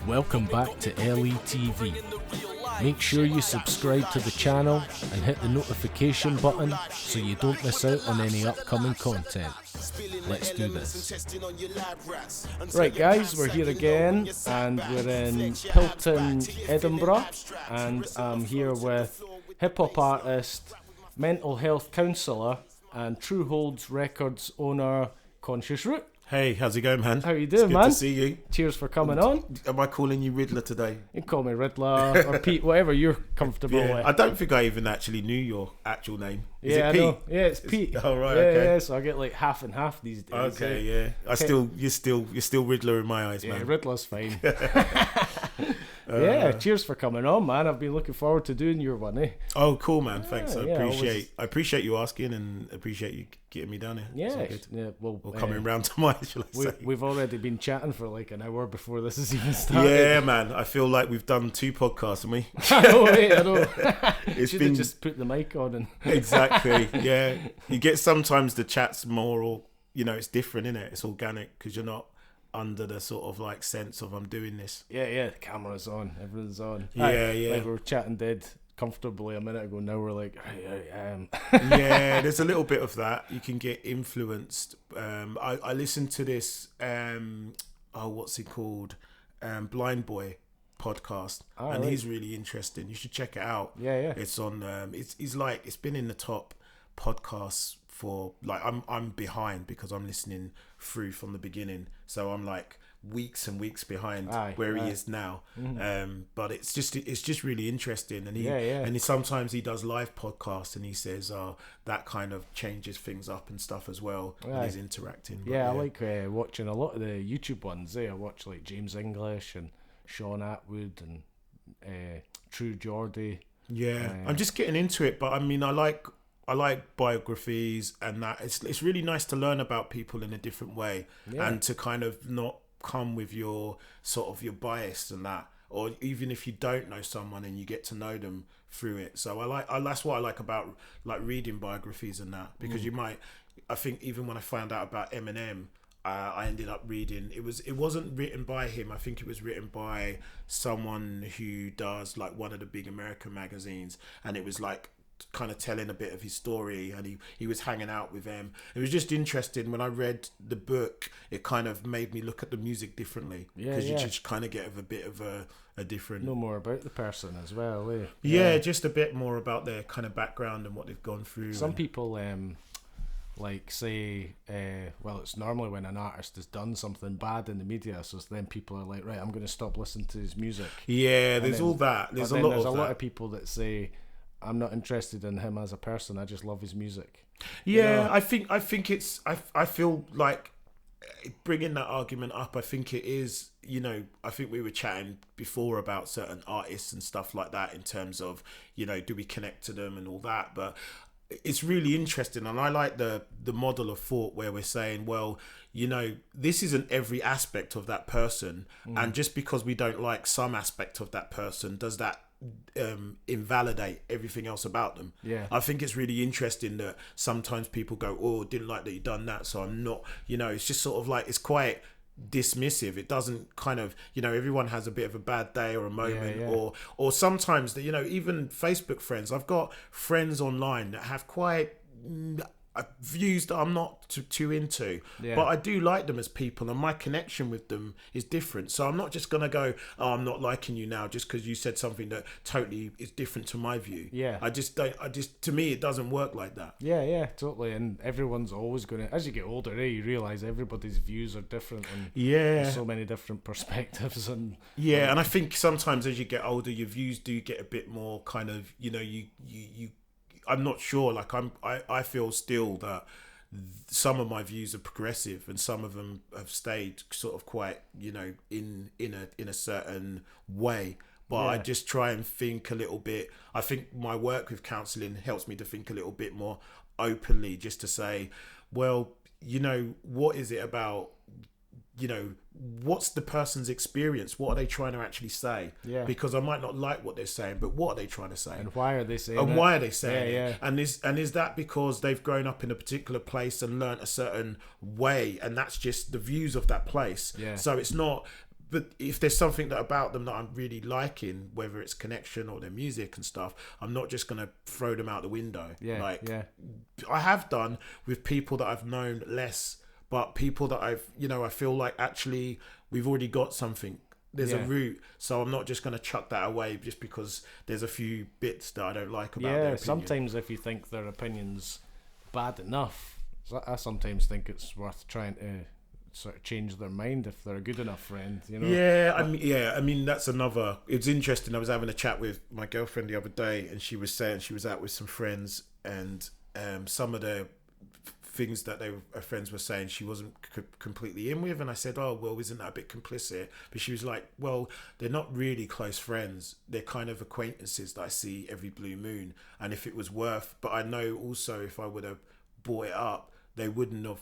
Welcome back to LETV. Make sure you subscribe to the channel and hit the notification button so you don't miss out on any upcoming content. Let's do this. Right guys, we're here again and we're in Pilton, Edinburgh, and I'm here with hip-hop artist, mental health counsellor and True Holds Records owner, Conscious Root. Hey, how's it going, man? How you doing, it's man? Good to see you. Cheers for coming on. Am I calling you Riddler today? You can call me Riddler or Pete, whatever you're comfortable with. I don't think I even actually knew your actual name. Is Yeah, it Pete? I know. Yeah, it's Pete. Oh, right, yeah, okay. Yeah, so I get like half and half these days. Okay, yeah. You're still Riddler in my eyes, man. Yeah, Riddler's fine. Yeah, cheers for coming on, man. I've been looking forward to doing your one, eh? Oh, cool, man. Thanks. I always... appreciate you asking and appreciate you getting me down here. Yeah, Well, coming round to mine, shall I say? We've already been chatting for like an hour before this has even started. Yeah, man. I feel like we've done 2 podcasts, haven't we? I know. It's Should have just put the mic on and exactly. Yeah, you get sometimes the chats more, or it's different, isn't it? It's organic because you're not under the sort of like sense of I'm doing this. Yeah, the camera's on, everything's on. Yeah. Like we were chatting dead comfortably a minute ago, now we're like, Yeah, there's a little bit of that. You can get influenced. I listened to this what's it called? Blind Boy podcast, and he's really interesting. You should check it out. Yeah. It's on it's been in the top podcasts for like I'm behind because I'm listening through from the beginning, so I'm like weeks and weeks behind where he is now. Mm-hmm. But it's just really interesting, and he sometimes he does live podcasts and he says that kind of changes things up and stuff as well. And he's interacting. I like watching a lot of the YouTube ones. I watch like James English and Sean Atwood and True Geordie. I'm just getting into it, but I mean I like biographies and that. It's really nice to learn about people in a different way and to kind of not come with your sort of your bias and that, or even if you don't know someone and you get to know them through it. So that's what I like about like reading biographies and that, because I think even when I found out about Eminem, I ended up reading, it wasn't written by him. I think it was written by someone who does like one of the big American magazines, and it was like kind of telling a bit of his story, and he was hanging out with them. It was just interesting. When I read the book, it kind of made me look at the music differently, because you just kind of get a bit of a different, know more about the person as well, eh? Just a bit more about their kind of background and what they've gone through. Some people like say it's normally when an artist has done something bad in the media, so then people are like, right, I'm going to stop listening to his music. There's all that. There's a lot of people that say, I'm not interested in him as a person, I just love his music. I think it's I feel like bringing that argument up, I think it is, I think we were chatting before about certain artists and stuff like that, in terms of, do we connect to them and all that. But it's really interesting, and I like the model of thought where we're saying, well, this isn't every aspect of that person, and just because we don't like some aspect of that person, does that invalidate everything else about them? I think it's really interesting that sometimes people go, oh, didn't like that you done that, so I'm not, it's just sort of like, it's quite dismissive. It doesn't kind of, everyone has a bit of a bad day or a moment, or sometimes that, even Facebook friends, I've got friends online that have quite views that I'm not too into, but I do like them as people, and my connection with them is different. So I'm not just gonna go, oh, I'm not liking you now just because you said something that totally is different to my view. To me it doesn't work like that. Totally. And everyone's always gonna, as you get older, you realize everybody's views are different, and there's so many different perspectives, and and I think sometimes as you get older, your views do get a bit more kind of, you I'm not sure, like I feel still that some of my views are progressive and some of them have stayed sort of quite, in a certain way. But I just try and think a little bit. I think my work with counselling helps me to think a little bit more openly, just to say, well, what is it about, what's the person's experience? What are they trying to actually say? Because I might not like what they're saying, but what are they trying to say? And why are they saying it? And why are they saying it? And is that because they've grown up in a particular place and learnt a certain way, and that's just the views of that place? So it's not but if there's something that about them that I'm really liking, whether it's connection or their music and stuff, I'm not just gonna throw them out the window. I have done with people that I've known less, but people that I feel like actually we've already got something. There's a root, so I'm not just going to chuck that away just because there's a few bits that I don't like about their opinion. Sometimes if you think their opinion's bad enough, I sometimes think it's worth trying to sort of change their mind if they're a good enough friend, you know? I mean that's another. It's interesting. I was having a chat with my girlfriend the other day, and she was saying she was out with some friends, and some of the things that her friends were saying she wasn't completely in with, and I said, oh well, isn't that a bit complicit? But she was like, well, they're not really close friends, they're kind of acquaintances that I see every blue moon, and if it was worth, but I know also if I would have brought it up, they wouldn't have,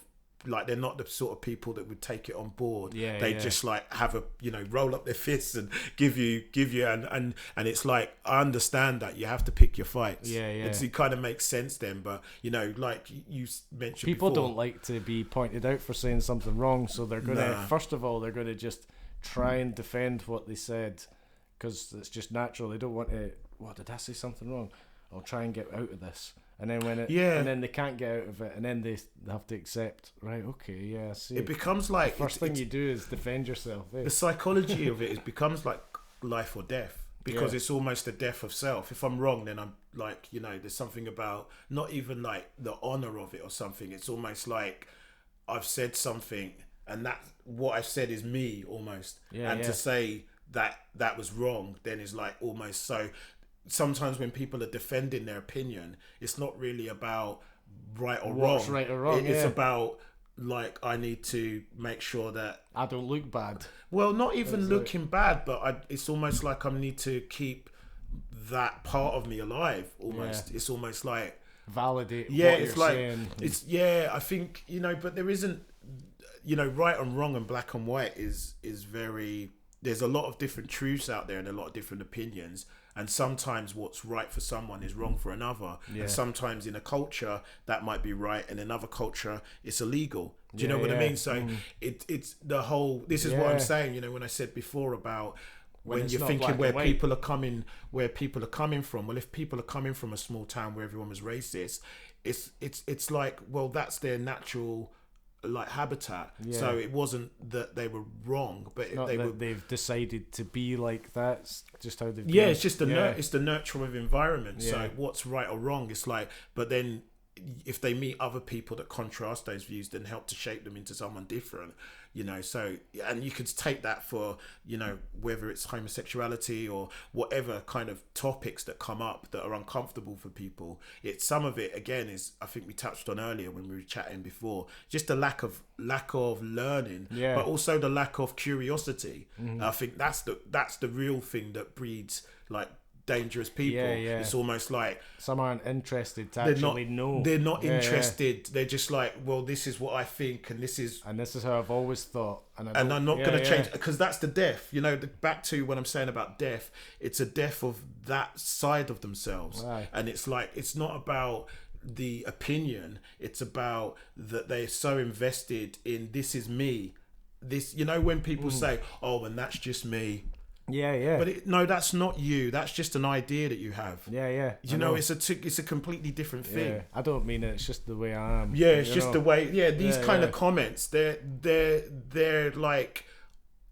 like, they're not the sort of people that would take it on board. They just like have a, roll up their fists and give you and it's like, I understand that you have to pick your fights. It kind of makes sense then, but like you mentioned people before, don't like to be pointed out for saying something wrong, so they're gonna first of all, they're gonna just try and defend what they said because it's just natural. They don't want to, what, did I say something wrong? I'll try and get out of this. And then and then they can't get out of it, and then they have to accept, right, okay, I see. It becomes like the first thing you do is defend yourself. The psychology of it becomes like life or death, because it's almost a death of self. If I'm wrong, then I'm like, there's something about not even like the honor of it or something. It's almost like I've said something, and that what I've said is me almost. To say that was wrong then is like almost so. Sometimes when people are defending their opinion, it's not really about right or what's wrong. Right or wrong. It's about like, I need to make sure that I don't look bad. Well, not even looking bad, but it's almost like I need to keep that part of me alive. Almost, it's almost like validate. Yeah, what it's you're like saying. it's I think but there isn't right and wrong and black and white is very. There's a lot of different truths out there and a lot of different opinions. And sometimes what's right for someone is wrong for another. And sometimes in a culture that might be right, and in another culture it's illegal. Do you know what I mean? So it's the whole. This is what I'm saying. When I said before about when you're thinking where people are coming from. Well, if people are coming from a small town where everyone was racist, it's like, well, that's their natural like habitat. So it wasn't that they were wrong, but they've decided to be like that. It's just how they've it's just it's the nurture of environment. So what's right or wrong, it's like, but then if they meet other people that contrast those views, then help to shape them into someone different, so, and you could take that for, whether it's homosexuality or whatever kind of topics that come up that are uncomfortable for people. It's some of it, again, is, I think we touched on earlier when we were chatting before, just the lack of learning, but also the lack of curiosity. I think that's the real thing that breeds like dangerous people. It's almost like some aren't interested to actually know. They're not interested. They're just like, well, this is what I think, and this is how I've always thought, and I'm not going to change, because that's the death. Back to what I'm saying about death. It's a death of that side of themselves, and it's like, it's not about the opinion. It's about that they're so invested in, this is me. This, when people say, oh, and that's just me. But no, that's not you. That's just an idea that you have. It's a completely different thing. I don't mean it. It's just the way I am. It's just the way. These kind of comments, they're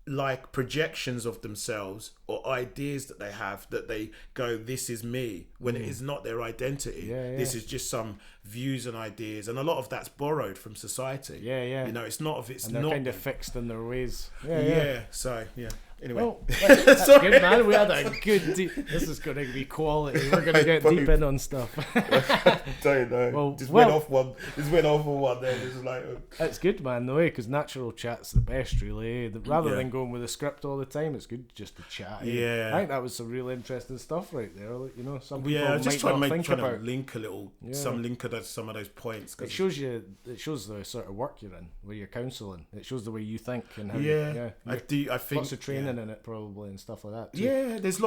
like projections of themselves or ideas that they have, that they go, this is me, when it is not their identity. This is just some views and ideas, and a lot of that's borrowed from society. It's not and they're kind of fixed in their ways. So anyway, well, that's good, man. We had a good this is going to be quality. We're going to get deep in on stuff. Don't know. Went off one. Just went off on one there. It's like, it's good, man, though, because natural chat's the best, really. Rather than going with a script all the time, it's good just to chat. I think that was some real interesting stuff right there. Some people I just trying to link a little, some of those points. It shows the sort of work you're in, where you're counselling. It shows the way you think and how. I think lots of training in it probably and stuff like that too. There's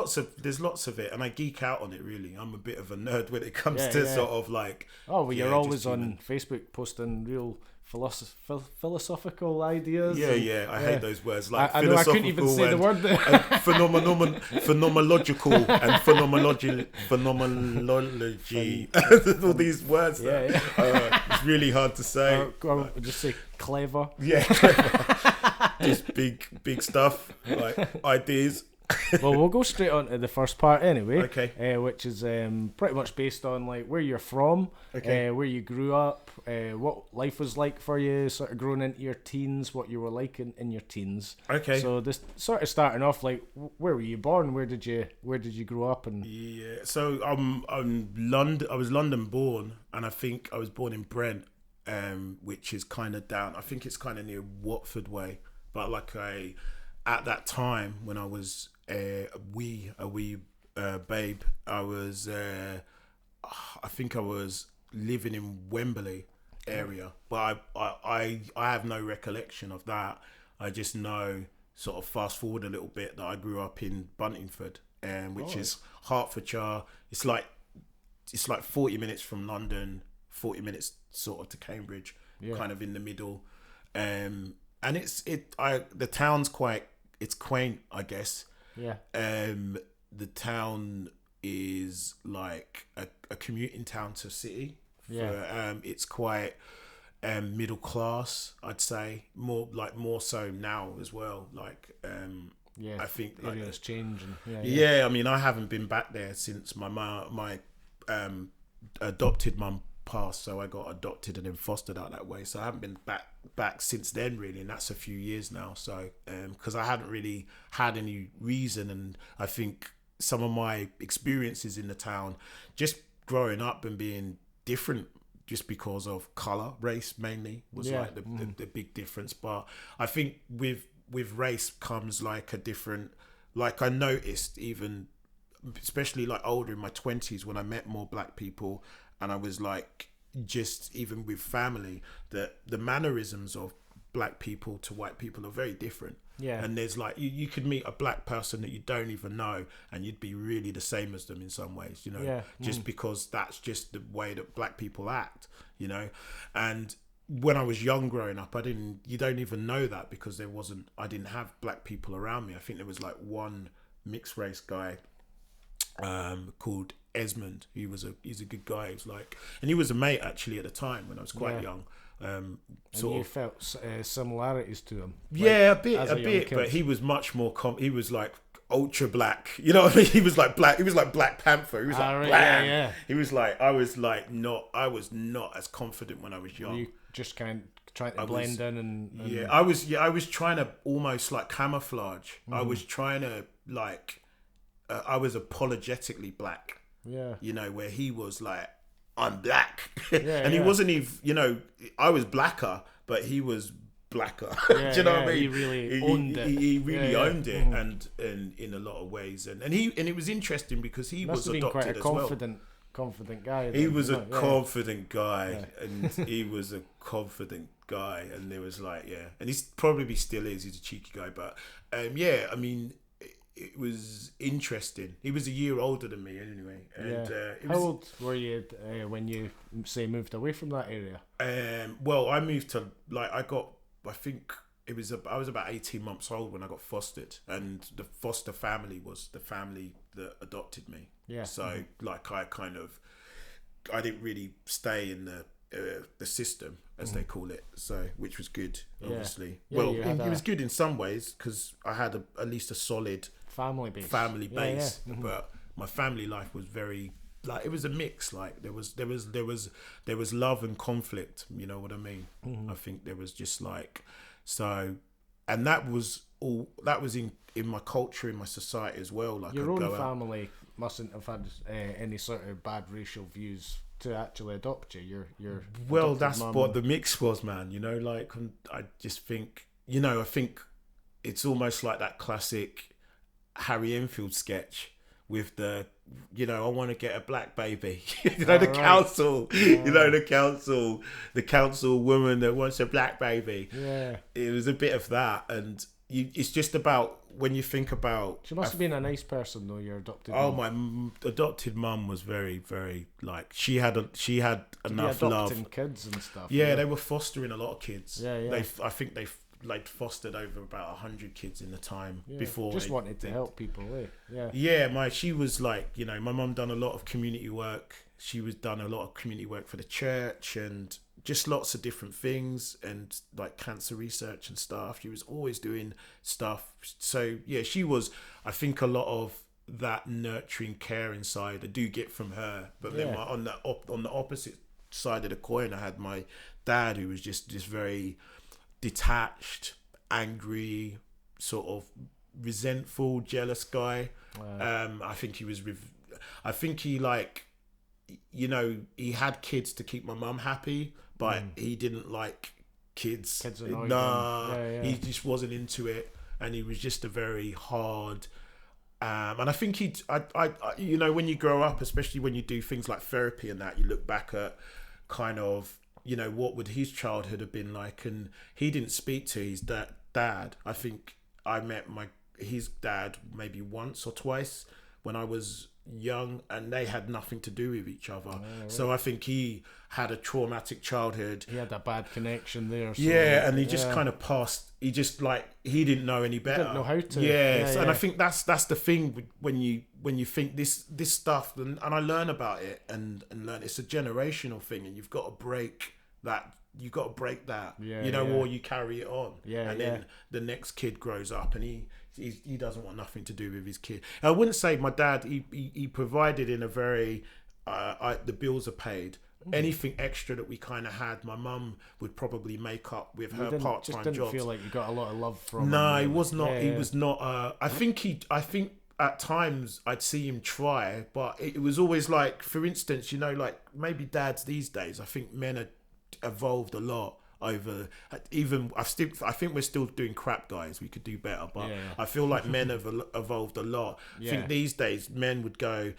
lots of it, and I geek out on it, really. I'm a bit of a nerd when it comes to sort of like you're always on Facebook posting real philosophical ideas. Yeah, I hate those words. Like I know I couldn't even say the word there. Phenomenological and phenomenology. All these words. It's really hard to say. I'll just say clever. Yeah, just big stuff like ideas. Well, we'll go straight on to the first part anyway. Okay. Which is pretty much based on like where you're from, where you grew up, what life was like for you, sort of growing into your teens, what you were like in your teens. Okay. So this sort of starting off like, where were you born? Where did you grow up? And yeah, so I'm London. I was London born, and I think I was born in Brent, which is kind of down. I think it's kind of near Watford way, but like at that time when I was a wee babe, I was I think I was living in Wembley area, but I have no recollection of that. I just know, sort of fast forward a little bit, that I grew up in Buntingford, which is Hertfordshire. It's like 40 minutes from London, 40 minutes sort of to Cambridge, kind of in the middle, and the town's it's quaint, I guess. Yeah. The town is like a commuting town to city. It's quite middle class, I'd say. More so now as well. Like I think like areas change and I mean, I haven't been back there since my adopted mum passed, so I got adopted and then fostered out that way. So I haven't been back since then, really, and that's a few years now. So because I hadn't really had any reason, and I think some of my experiences in the town, just growing up and being different, just because of colour, race mainly, was like the big difference. But I think with race comes like a different, like I noticed even, especially like older in my 20s when I met more black people. And I was like, just even with family, that the mannerisms of black people to white people are very different. Yeah. And there's like, you could meet a black person that you don't even know, and you'd be really the same as them in some ways, you know, just because that's just the way that black people act, you know. And when I was young growing up, you don't even know that, because I didn't have black people around me. I think there was like one mixed race guy called Esmond. He's a good guy. He was like, and he was a mate actually at the time when I was quite young. And you felt similarities to him. Yeah, like, a bit. But he was much more. He was like ultra black. You know what I mean? He was like black. He was like Black Panther. He was like blam. Yeah. He was like, I was not as confident when I was young. You just kind of trying to blend in and I was trying to almost like camouflage. I was trying to like. I was apologetically black. Yeah. You know, where he was like, I'm black. And he wasn't even, you know, I was blacker, but he was blacker. Do you know what I mean? He really owned it. He really owned it, and in a lot of ways. And it was interesting because he was adopted as well. Confident guy. He was a confident guy, and he was a confident guy, and there was like, and he probably still is. He's a cheeky guy, but I mean, it was interesting. He was a year older than me anyway. And, how old were you when you moved away from that area? Well, I moved to I think I was about 18 months old when I got fostered, and the foster family was the family that adopted me. Yeah. So like I didn't really stay in the system, as they call it, so which was good, obviously. It was good in some ways because I had at least a solid family base. But my family life was very like, it was a mix. Like there was love and conflict. You know what I mean? I think there was just like so, and that was in my culture, in my society as well. Like your own family mustn't have had any sort of bad racial views to actually adopt you. Your that's what the mix was, man. You know, like I just think, you know, I think it's almost like that classic Harry Enfield sketch with the, you know, I want to get a black baby. You know, council, you know, the council woman that wants a black baby. Yeah. It was a bit of that, and it's just about when you think about. She must have been a nice person though. Your adopted. Oh, mum. my adopted mum was very, very like she had enough adopting love. kids and stuff. Yeah, they were fostering a lot of kids. Yeah. I think they like fostered over about 100 kids in the time before. Just wanted to help people. Yeah. Yeah, she was like, my mum done a lot of community work. She was done a lot of community work for the church and just lots of different things and like cancer research and stuff. She was always doing stuff. So yeah, she was, I think, a lot of that nurturing care inside I do get from her. But then on the opposite side of the coin, I had my dad, who was just very detached, angry, sort of resentful, jealous guy. Wow. I think he like, he had kids to keep my mum happy, but he didn't like kids. He just wasn't into it, and he was just a very hard. And I think when you grow up, especially when you do things like therapy and that, you look back at kind of, what would his childhood have been like, and he didn't speak to his dad. I think I met his dad maybe once or twice when I was young, and they had nothing to do with each other. Right. So I think he had a traumatic childhood. He had a bad connection there. So and he just kind of passed. He just he didn't know any better. He didn't know how to. And I think that's the thing when you think this stuff, and I learn about it and learn it's a generational thing, and you've got to break that. You got to break that, or you carry it on, and then the next kid grows up and he doesn't want nothing to do with his kid. I wouldn't say my dad. He provided in a very the bills are paid. Anything extra that we kind of had, my mum would probably make up with her part-time jobs. Didn't feel like you got a lot of love from him. No, he was not. He was not. I think at times I'd see him try, but it was always like, for instance, like maybe dads these days. I think men are evolved a lot over. Even I think we're still doing crap, guys. We could do better, but I feel like men have evolved a lot. I think these days men would go,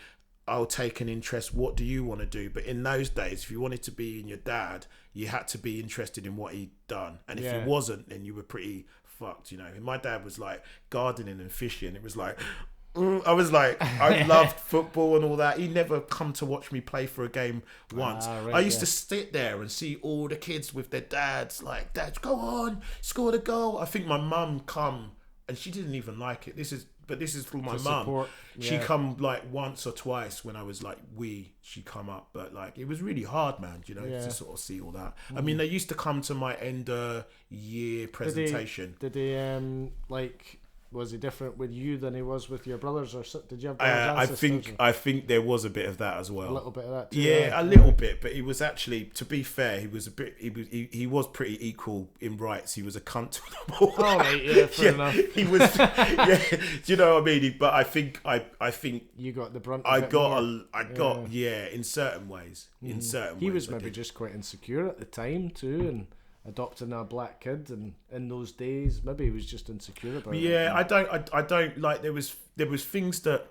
I'll take an interest. What do you want to do? But in those days, if you wanted to be in your dad, you had to be interested in what he'd done. And if he wasn't, then you were pretty fucked, And my dad was like gardening and fishing. It was like, I was like, I loved football and all that. He never come to watch me play for a game once. I used to sit there and see all the kids with their dads, like, Dad, go on, score the goal. I think my mum come, and she didn't even like it. This is for my mum. She come like once or twice when I was like she come up, but like it was really hard, man, to sort of see all that. I mean, they used to come to my end of year presentation. Did they was he different with you than he was with your brothers, or did you have brothers and sisters? I think there was a bit of that as well. A little bit of that too. Yeah, a little bit, but he was actually, to be fair, he was he was pretty equal in rights. He was a cunt to them all. Oh, right, yeah, fair enough. He was, do you know what I mean? But I think you got the brunt. I got in certain ways. In certain ways, he was maybe just quite insecure at the time too, and adopting a black kid, and in those days maybe he was just insecure about it. I don't like, there was things that,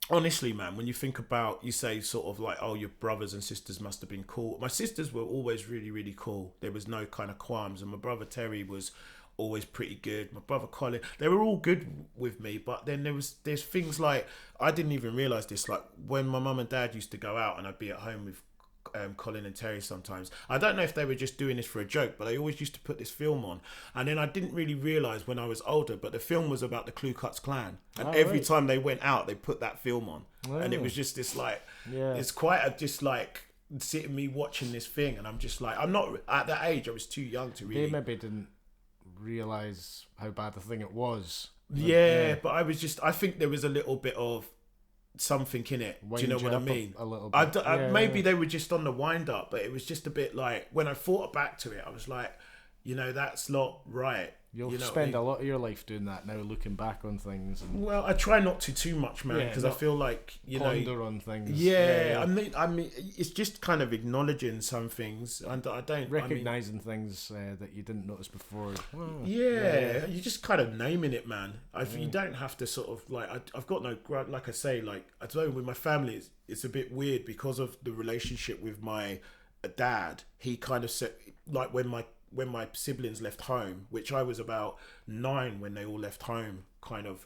honestly, man, when you think about, you say sort of like, oh, your brothers and sisters must have been cool. My sisters were always really, really cool. There was no kind of qualms, and my brother Terry was always pretty good. My brother Colin, they were all good with me, but then there's things like, I didn't even realise this, like when my mum and dad used to go out and I'd be at home with Colin and Terry sometimes. I don't know if they were just doing this for a joke, but they always used to put this film on, and then I didn't really realise when I was older, but the film was about the Ku Klux Klan, and every time they went out they put that film on, and it was just this like, it's quite a, just like sitting me watching this thing, and I'm just like, I'm not at that age, I was too young to really. They maybe didn't realise how bad the thing it was. But I think there was a little bit of something in it. Do you know what I mean? A little bit. Maybe they were just on the wind up, but it was just a bit like, when I thought back to it, I was like, that's not right. You'll spend a lot of your life doing that now, looking back on things. And well, I try not to too much, man, because I feel like ponder on things. I mean, it's just kind of acknowledging some things, and I don't recognizing things that you didn't notice before. You're just kind of naming it, man. You don't have to sort of like. I've got no, like I say, like I don't know, with my family, it's a bit weird because of the relationship with my dad. He kind of said, like, when when my siblings left home, which I was about 9 when they all left home, kind of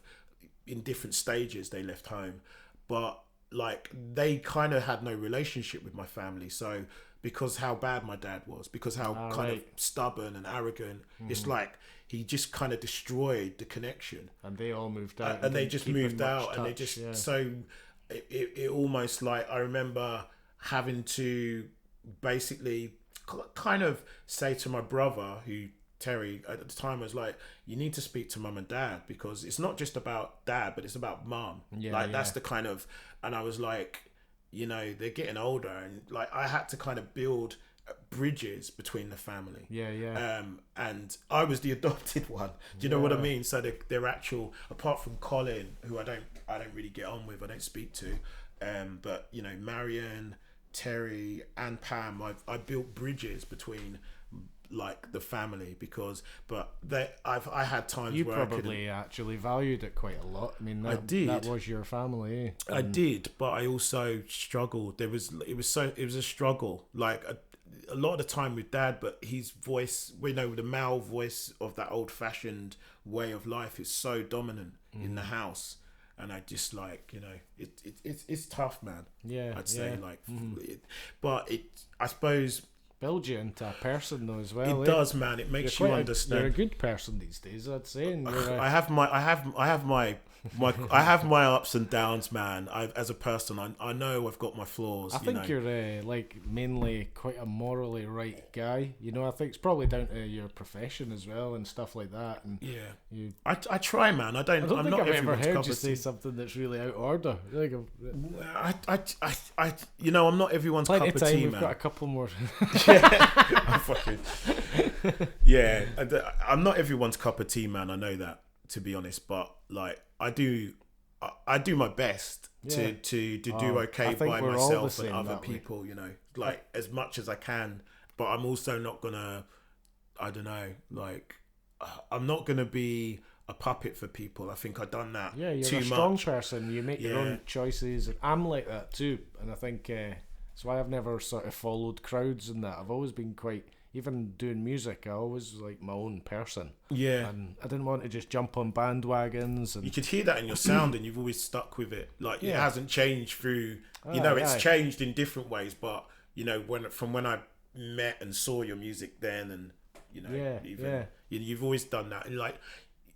in different stages they left home, but like they kind of had no relationship with my family. So because how bad my dad was, because how kind of stubborn and arrogant, it's like he just kind of destroyed the connection. And they all moved out. And they just moved out, and they just so it almost like I remember having to basically kind of say to my brother, who Terry at the time, was like, you need to speak to mum and dad, because it's not just about dad, but it's about mum. That's the kind of, and I was like, you know, they're getting older, and like I had to kind of build bridges between the family. And I was the adopted one. Do you know what I mean? So they're actual, apart from Colin, who I don't really get on with, I don't speak to, but you know, Marion, Terry and Pam, I built bridges between like the family, because I had times you where probably actually valued it quite a lot. I mean, that was your family. I did, but I also struggled. It was a struggle, like a lot of the time with dad, but his voice, you know, the male voice of that old fashioned way of life is so dominant in the house. And I just like, you know, it's tough, man. I'd say but I suppose build you into a person though as well. It does, man. It makes you understand. You're a good person these days, I'd say. And I have my ups and downs, man. As a person, I know I've got my flaws. I think you're like mainly quite a morally right guy. You know, I think it's probably down to your profession as well and stuff like that. And I try, man. I'm think not I've ever heard you tea. say something that's really out of order. Like, you know, I'm not everyone's cup of tea, We've man. got a couple more. I'm not everyone's cup of tea, man. I know that, to be honest, but like I do my best to do okay by myself and other people, you know, like as much as I can. But I'm also not gonna, I don't know, like I'm not gonna be a puppet for people. I think I've done that. Yeah, you're too a strong much. person. You make your own choices. I'm like that too, and I think that's why I've never sort of followed crowds and that. I've always been quite. Even doing music, I always like my own person. Yeah. And I didn't want to just jump on bandwagons. And you could hear that in your sound, and you've always stuck with it. Like it hasn't changed through. It's changed in different ways, but you know, when I met and saw your music then, and you know, you've always done that, and like,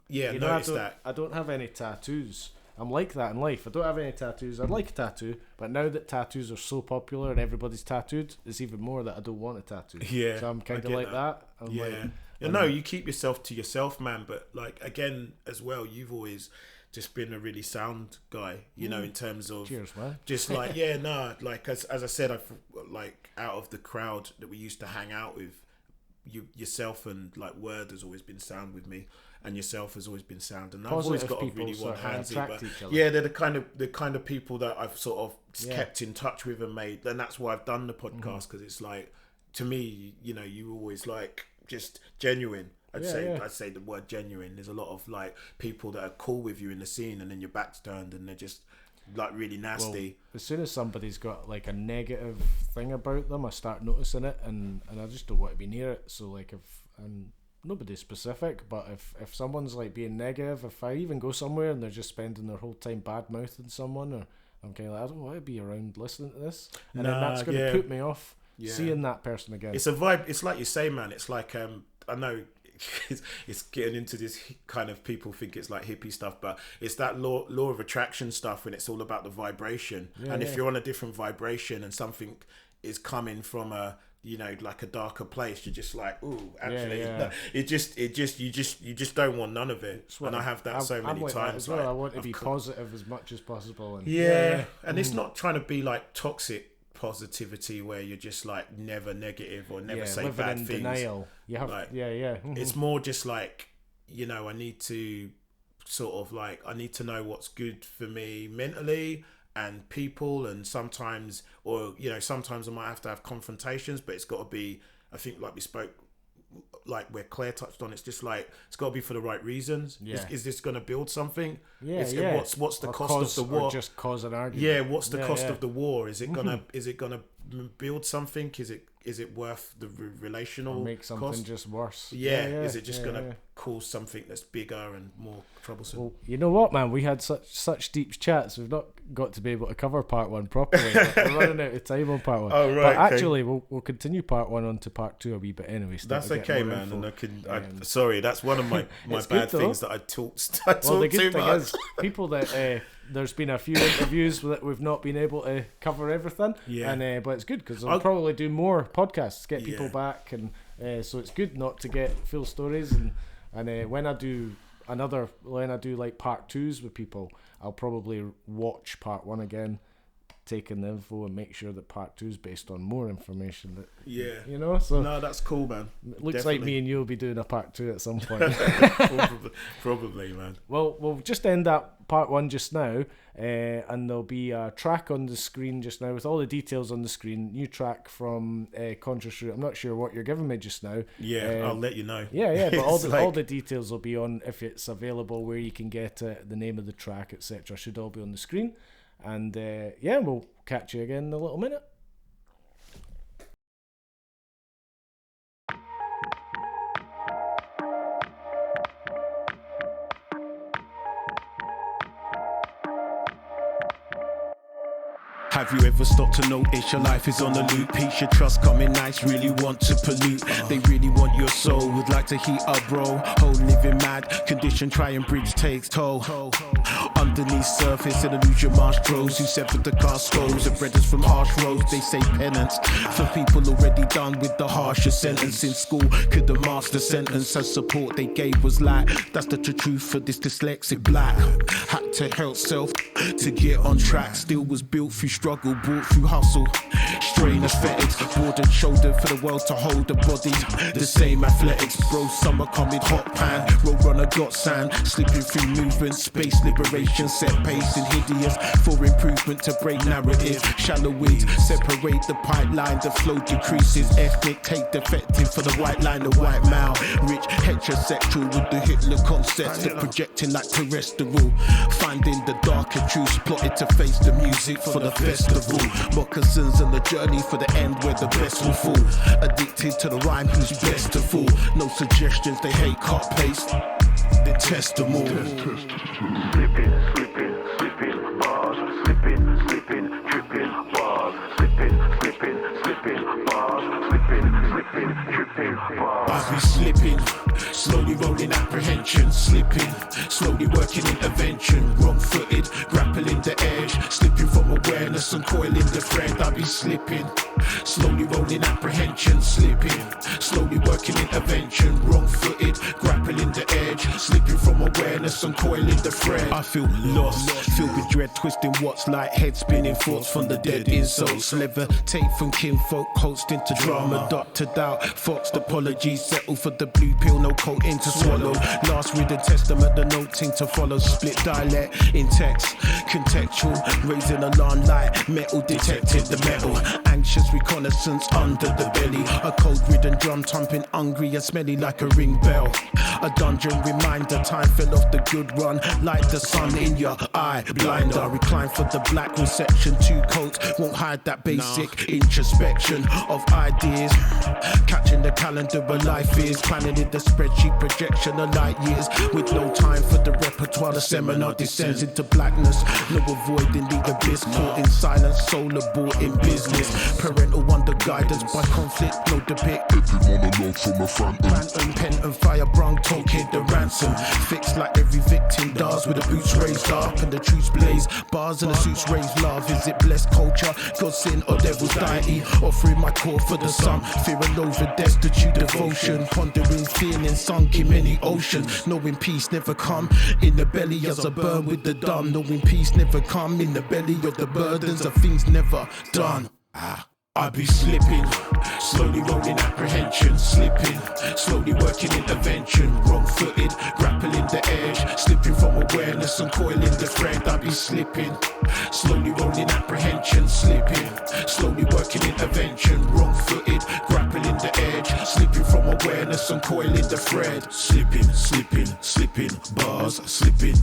noticed that. I don't have any tattoos. I'm like that in life. I don't have any tattoos. I'd like a tattoo, but now that tattoos are so popular and everybody's tattooed, it's even more that I don't want a tattoo. Yeah, so I'm kind of like that. You keep yourself to yourself, man. But like again, as well, you've always just been a really sound guy. You know, in terms of cheers, man. Just like like as I said, I've like out of the crowd that we used to hang out with, yourself and like Word has always been sound with me. And yourself has always been sound, and I've always got a really one handsy. But they're the kind of people that I've sort of kept in touch with and made, and that's why I've done the podcast, because it's like, to me, you know, you always like just genuine. I'd say the word genuine. There's a lot of like people that are cool with you in the scene, and then your back's turned, and they're just like really nasty. Well, as soon as somebody's got like a negative thing about them, I start noticing it, and I just don't want to be near it. So like nobody specific, but if someone's like being negative, if I even go somewhere and they're just spending their whole time bad mouthing someone, or I'm kind of like, I don't want to be around listening to this, and then that's going to put me off seeing that person again. It's a vibe. It's like you say, man. It's like I know it's getting into this kind of, people think it's like hippie stuff, but it's that law of attraction stuff, when it's all about the vibration. If you're on a different vibration and something is coming from a, you know, like a darker place, you're just like, ooh, actually, you just don't want none of it. And I have that so many like times. That as well. Like, I want to be positive as much as possible. And and it's not trying to be like toxic positivity where you're just like never negative or never say bad things. Denial. You have, like, It's more just like, you know, I need to know what's good for me mentally and people, and sometimes I might have to have confrontations, but it's got to be, I think, like we spoke, like where Claire touched on, it's just like, it's got to be for the right reasons. Is this going to build something? What's the cost of the war? Or just cause an argument. What's the cost of the war? Is it gonna build something? Is it worth the relational make something cost? just worse? Yeah. Is it just gonna cause something that's bigger and more troublesome? Well, you know what, man? We had such deep chats. We've not got to be able to cover part one properly. We're running out of time on part one. Oh right. But actually, we'll continue part one on to part two a wee bit anyway. That's okay, man. And sorry, that's one of my bad things that I talked Well, the good too thing much. is, people that there's been a few interviews that we've not been able to cover everything. Yeah. And but it's good because I'll probably do more podcasts, get people back, and so it's good not to get full stories. And when I do like part twos with people, I'll probably watch part one again, take in the info, and make sure that part two is based on more information. That So no, that's cool, man. It looks Definitely. like me and you will be doing a part two at some point. probably, man. Well, we'll just end that part one just now, and there'll be a track on the screen just now with all the details on the screen. New track from Conscious Root. I'm not sure what you're giving me just now. Yeah, I'll let you know. Yeah, but all the details will be on, if it's available, where you can get it, the name of the track, etc. Should all be on the screen. And we'll catch you again in a little minute. Have you ever stopped to notice your life is on a loop? Peace, your trust coming nice, really want to pollute. They really want your soul, would like to heat up, bro. Whole living mad, condition, try and bridge takes toll. Underneath surface, an illusion marsh grows. Who severed the cast scrolls, and brothers from harsh roads. They say penance for people already done with the harsher sentence. In school, could the master sentence and support they gave was like, that's the truth for this dyslexic black. Had to help self to get on track, still was built through struggle, brought through hustle. Strain aesthetics, broad and shoulder for the world to hold the body. The same athletics, bro, summer coming hot pan. Road runner got sand, slipping through movement. Space liberation, set pace and hideous. For improvement to break narrative. Shallow weeds, separate the pipeline, the flow decreases. Ethnic, take defective for the white line, the white male. Rich, heterosexual with the Hitler concepts. That projecting like terrestrial. Finding the darker truths, plotted to face the music for the festival. Moccasins and the journey for the end where the best will fall. Addicted to the rhyme who's best to fall. No suggestions, they hate cut paste. They test them all. Slipping, bars. Slipping, tripping, bars. Slipping, bars. Slipping, tripping, bars. I be slipping, slowly rolling apprehension. Slipping, slowly working intervention. Wrong-footed, grappling the edge. Slipping from awareness and coiling the thread. I be slipping, slowly rolling apprehension. Slipping, slowly working intervention. Wrong-footed, grappling the edge. Slipping from awareness and coiling the thread. I feel lost, filled with dread, twisting what's like head spinning thoughts from the dead insults. Levitate from kinfolk, hosting to drama. Dot to doubt, foxed apologies. Settle for the blue pill, no coating to swallow. Last written testament, the noting to follow. Split dialect in text, contextual. Raising alarm light, metal detected the metal. Anxious reconnaissance under the belly. A cold ridden drum thumping, hungry and smelly like a ring bell. A dungeon reminder, time fell off the good run. Like the sun in your eye, blinder. Recline for the black reception. Two coats won't hide that basic introspection of ideas. Catching the calendar of life is. Planning in the spreadsheet projection of light years. With no time for the repertoire, the seminar descends into blackness. No avoiding the abyss. Caught in silence, soul bought in business. Parental wonder guidance by conflict, no depict. Monologue from a phantom. Pen and fire, brung token the ransom. Fixed like every victim does, with the boots raised up and the truths blaze. Bars and the suits raised love. Is it blessed culture, God's sin or devil's deity? Offering my core for the sun. Fear and loathing, destitute devotion. Pondering feeling sunk in many oceans. Knowing peace never come in the belly as I burn with the dumb. Knowing peace never come in the belly of the burdens of things never done. I be slipping, slowly rolling apprehension. Slipping, slowly working intervention. Wrong-footed, grappling the edge. Slipping from awareness and coiling the thread. I be slipping, slowly rolling apprehension. Slipping, slowly working intervention. Wrong-footed, grappling the edge. Slipping from awareness and coiling the thread. Slipping, bars. Slipping,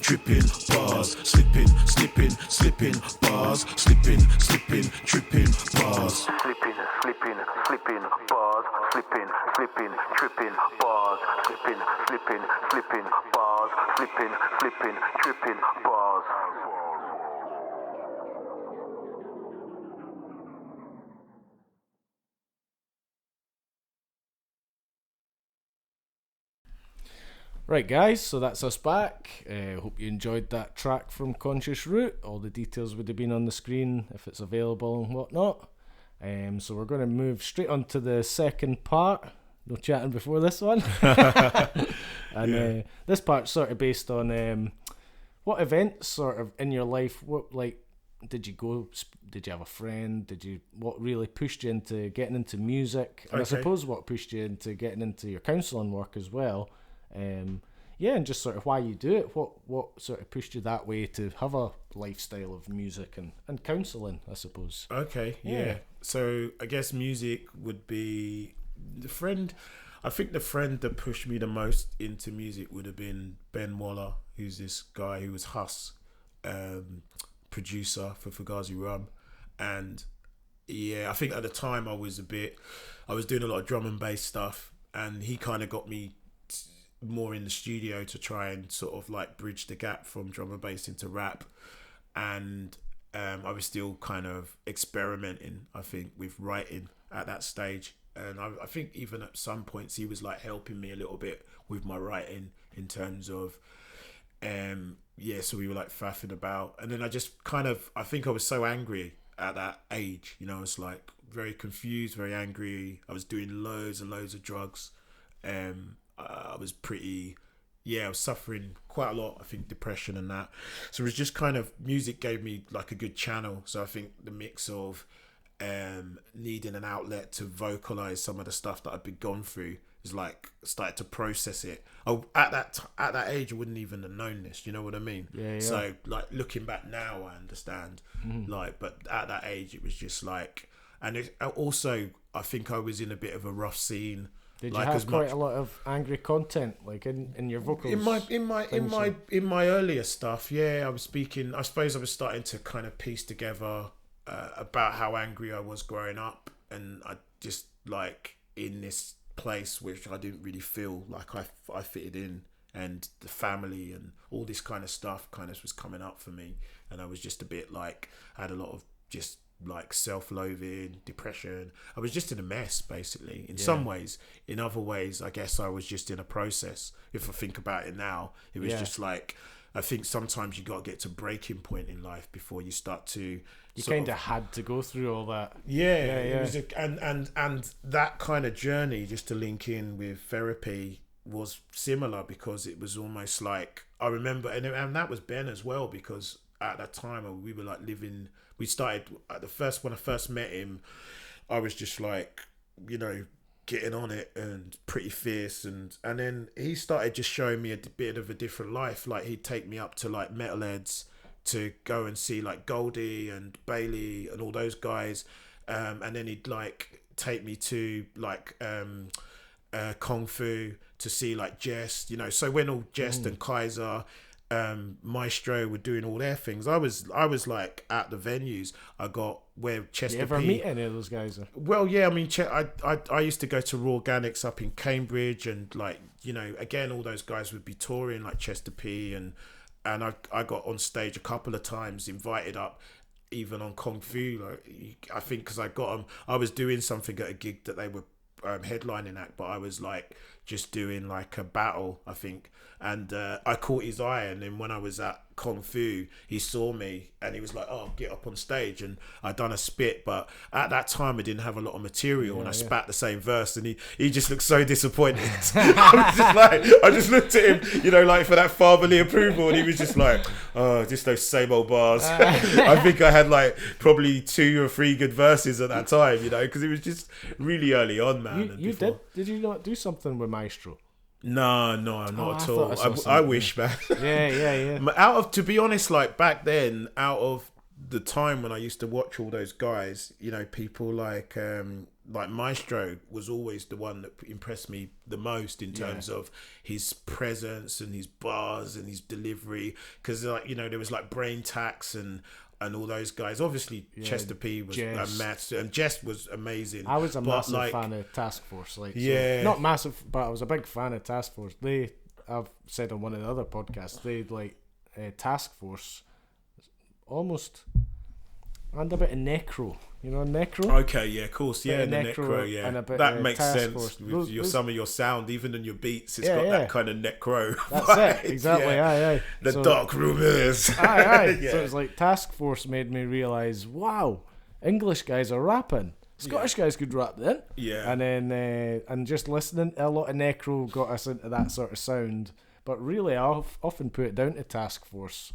tripping, bars. Slipping, bars. Slipping, tripping, bars. Slipping, slipping, slipping, bars, slipping, slipping, tripping, bars, slipping, slipping, slipping, bars, slipping, slipping, tripping, bars. Right, guys, so that's us back. Hope you enjoyed that track from Conscious Root. All the details would have been on the screen if it's available and whatnot. So we're going to move straight on to the second part. No chatting before this one. And this part's sort of based on what events sort of in your life, what, like, did you go, did you have a friend, what really pushed you into getting into music? And I suppose what pushed you into getting into your counselling work as well. And just sort of why you do it. What sort of pushed you that way to have a lifestyle of music and counselling, I suppose. Okay, yeah. So I guess music would be the friend. I think the friend that pushed me the most into music would have been Ben Waller, who's this guy who was Huss, producer for Fugazi Rum. And yeah, I think at the time I was doing a lot of drum and bass stuff, and he kind of got me more in the studio to try and sort of like bridge the gap from drum and bass into rap. And I was still kind of experimenting, I think, with writing at that stage. And I think even at some points he was like helping me a little bit with my writing in terms of so we were like faffing about. And then I think I was so angry at that age, I was like very confused, very angry. I was doing loads and loads of drugs. I was I was suffering quite a lot, I think, depression and that. So it was just kind of, music gave me like a good channel. So I think the mix of needing an outlet to vocalize some of the stuff that I'd been gone through is like started to process it. At that age I wouldn't even have known this, you know what I mean? Yeah. So like looking back now I understand, but at that age it was just like, and it also, I think I was in a bit of a rough scene. Did you have quite a lot of angry content, like in your vocals? In my earlier stuff, I was speaking. I suppose I was starting to kind of piece together about how angry I was growing up, and I just like in this place which I didn't really feel like I fitted in, and the family and all this kind of stuff kind of was coming up for me, and I was just a bit like, I had a lot of just like self-loathing, depression. I was just in a mess basically in some ways. In other ways I guess I was just in a process. If I think about it now, it was just like, I think sometimes you got to get to breaking point in life before you start to, you kind of had to go through all that. It was and that kind of journey, just to link in with therapy, was similar, because it was almost like, I remember, and that was Ben as well, because at that time we were like living, we started at when I first met him, I was just like, getting on it and pretty fierce, and then he started just showing me a bit of a different life. Like he'd take me up to like metalheads to go and see like Goldie and Bailey and all those guys, and then he'd like take me to like Kung Fu to see like Jest, so when all Jest and Kaiser, Maestro were doing all their things, I was like at the venues. I got where Chester. You ever meet any of those guys? Well, yeah, I mean, I used to go to Raw Organics up in Cambridge, and like, again, all those guys would be touring, like Chester P, and I got on stage a couple of times, invited up, even on Kung Fu. Like, I think because I was doing something at a gig that they were headlining at, but I was like just doing like a battle, I think, and I caught his eye, and then when I was at Kung Fu, he saw me and he was like, "Oh, get up on stage," and I'd done a spit, but at that time I didn't have a lot of material, and I spat the same verse, and he just looked so disappointed. I just looked at him, like for that fatherly approval, and he was just like, "Oh, just those same old bars." I think I had like probably 2 or 3 good verses at that time, because it was just really early on, man. Did you not do something with Maestro? No, not at all. I wish, man. Yeah. To be honest, like back then, out of the time when I used to watch all those guys, people like Maestro was always the one that impressed me the most in terms of his presence and his bars and his delivery. Because there was like Brain Tax and and all those guys. Obviously, Chester P was Matt, and Jess was amazing. I was a massive fan of Task Force. Like, yeah, so, not massive, but I was a big fan of Task Force. I've said on one of the other podcasts, they like Task Force, almost, and a bit of necro. You know, necro. Okay, yeah, of course, yeah, the necro, yeah, and that makes sense with some of your sound, even in your beats. It's got that kind of necro. That's it, exactly. Aye. The dark rumors. Aye. So it's like Task Force made me realise, wow, English guys are rapping. Scottish guys could rap then. Yeah. And then and just listening to a lot of necro got us into that sort of sound. But really, I often put it down to Task Force.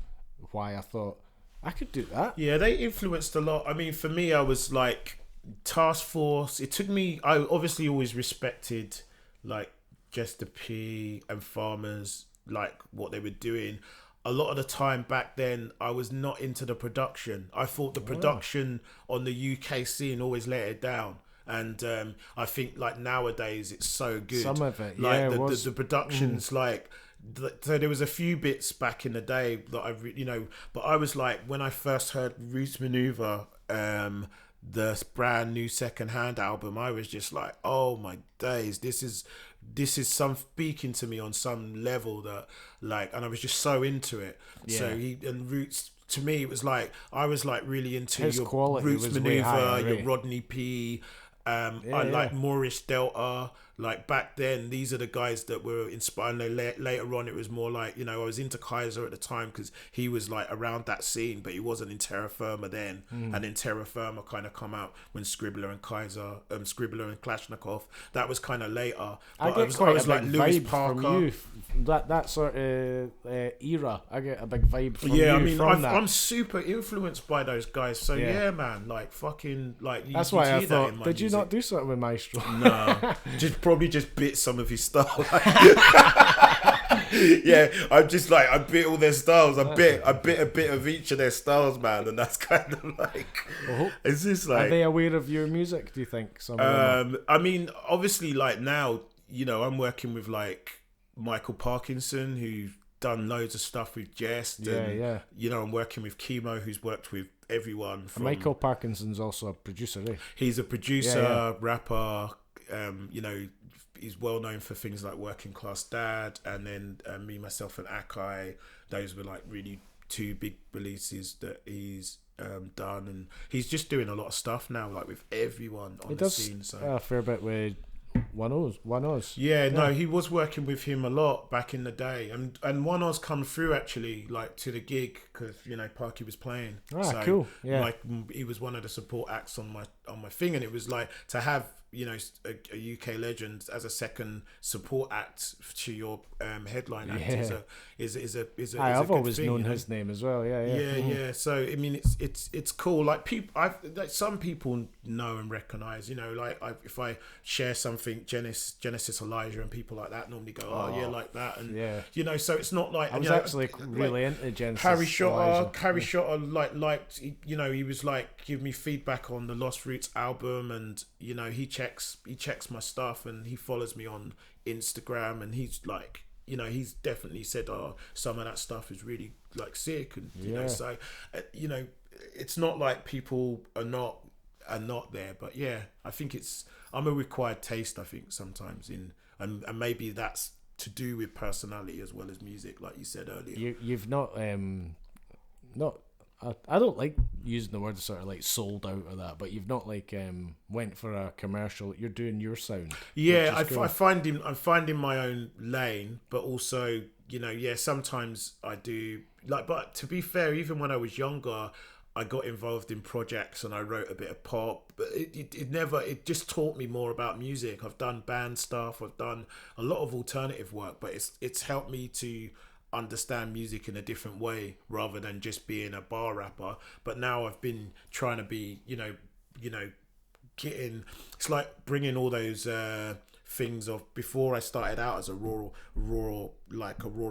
Why I thought I could do that. Yeah, they influenced a lot. I mean, for me, I was like Task Force. It took me. I obviously always respected like Chester P and Farmers, like what they were doing. A lot of the time back then, I was not into the production. I thought the production on the UK scene always let it down. And I think like nowadays it's so good. Some of it, like the production's like. So there was a few bits back in the day that but I was like, when I first heard Roots Maneuver, the brand new Secondhand album, I was just like, oh my days, this is some speaking to me on some level that like, and I was just so into it. So and Roots, to me, it was like I was like really into his your Roots Maneuver, higher, your Rodney P. I like Maurice Delta. Like back then, these are the guys that were inspired. Later on, it was more like, I was into Kaiser at the time because he was like around that scene, but he wasn't in Terra Firma then. And then Terra Firma kind of come out when Scribbler and Kaiser, Scribbler and Klashnikov. That was kind of later. But I was like Lewis Parker. From you, that sort of era. I get a big vibe from you. Yeah, I mean, from that. I'm super influenced by those guys. So yeah man, like fucking like. That's why I thought. Did you not do something with Maestro? No, probably just bit some of his style. Yeah, I'm just like, I bit all their styles. I bit a bit of each of their styles, man, and that's kind of like. It's just like. Are they aware of your music? Do you think? I mean, obviously, like now, I'm working with like Michael Parkinson, who's done loads of stuff with Jest. And, I'm working with Chemo, who's worked with everyone. Michael Parkinson's also a producer, eh? He's a producer, rapper. He's well known for things like Working Class Dad, and then Me, Myself and Akai. Those were like really two big releases that he's done, and he's just doing a lot of stuff now, like with everyone on the scene. So a fair bit with One Oz. Yeah, no, he was working with him a lot back in the day, and One Oz come through actually, like to the gig because Parky was playing. So, cool. Yeah, like he was one of the support acts on my thing, and it was like to have a UK legend as a second support act to your headline act is a I've always known his name as well. Yeah. So I mean, it's cool. Like some people know and recognize. If I share something, Genesis Elijah and people like that normally go, oh yeah, like that, and so it's not like I was actually really into Genesis. Harry Shotter liked. He was like, give me feedback on the Lost Roots album, and he checks my stuff, and he follows me on Instagram, and he's like, he's definitely said, oh, some of that stuff is really like sick, and so it's not like people are not there, but I think I'm a required taste, I think sometimes and maybe that's to do with personality as well as music, like you said earlier. You've not I don't like using the word sort of like sold out of that, but you've not like went for a commercial. You're doing your sound. Yeah, I'm finding my own lane, but also sometimes I do like. But to be fair, even when I was younger, I got involved in projects and I wrote a bit of pop, but it just taught me more about music. I've done band stuff, I've done a lot of alternative work, but it's helped me to understand music in a different way rather than just being a bar rapper. But now I've been trying to be getting, it's like bringing all those things of before I started out as a raw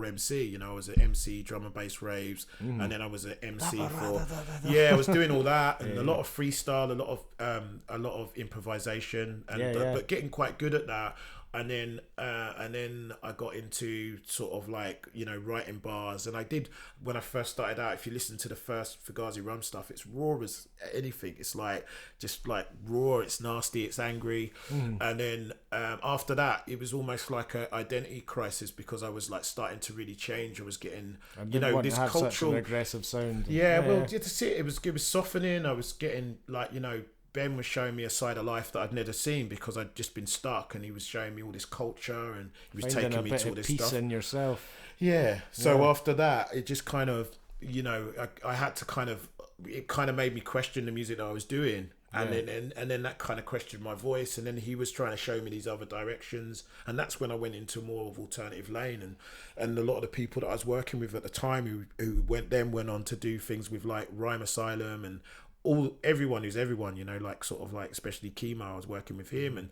MC. I was an MC, drum and bass raves, and then I was an MC for I was doing all that, and a lot of freestyle, a lot of improvisation, and but getting quite good at that. and then I got into sort of like, you know, writing bars. And I did, when I first started out, if you listen to the first Fugazi Rum stuff, it's raw as anything. It's like just like raw, it's nasty, it's angry. And then after that, it was almost like an identity crisis, because I was like starting to really change. I was getting, you know, this cultural such an aggressive sound. well, that's it. It was softening. I was getting like, you know, Ben was showing me a side of life that I'd never seen, because I'd just been stuck, and he was showing me all this culture, and he was Finding taking me a bit to all of this peace stuff. in yourself. Yeah. So after that, it just kind of, you know, I had to kind of, it kind of made me question the music that I was doing. And then that kind of questioned my voice, and then he was trying to show me these other directions, and that's when I went into more of alternative lane, and a lot of the people that I was working with at the time who went on to do things with like Rhyme Asylum and everyone who's everyone, you know, like sort of like, especially Kimo, I was working with him, and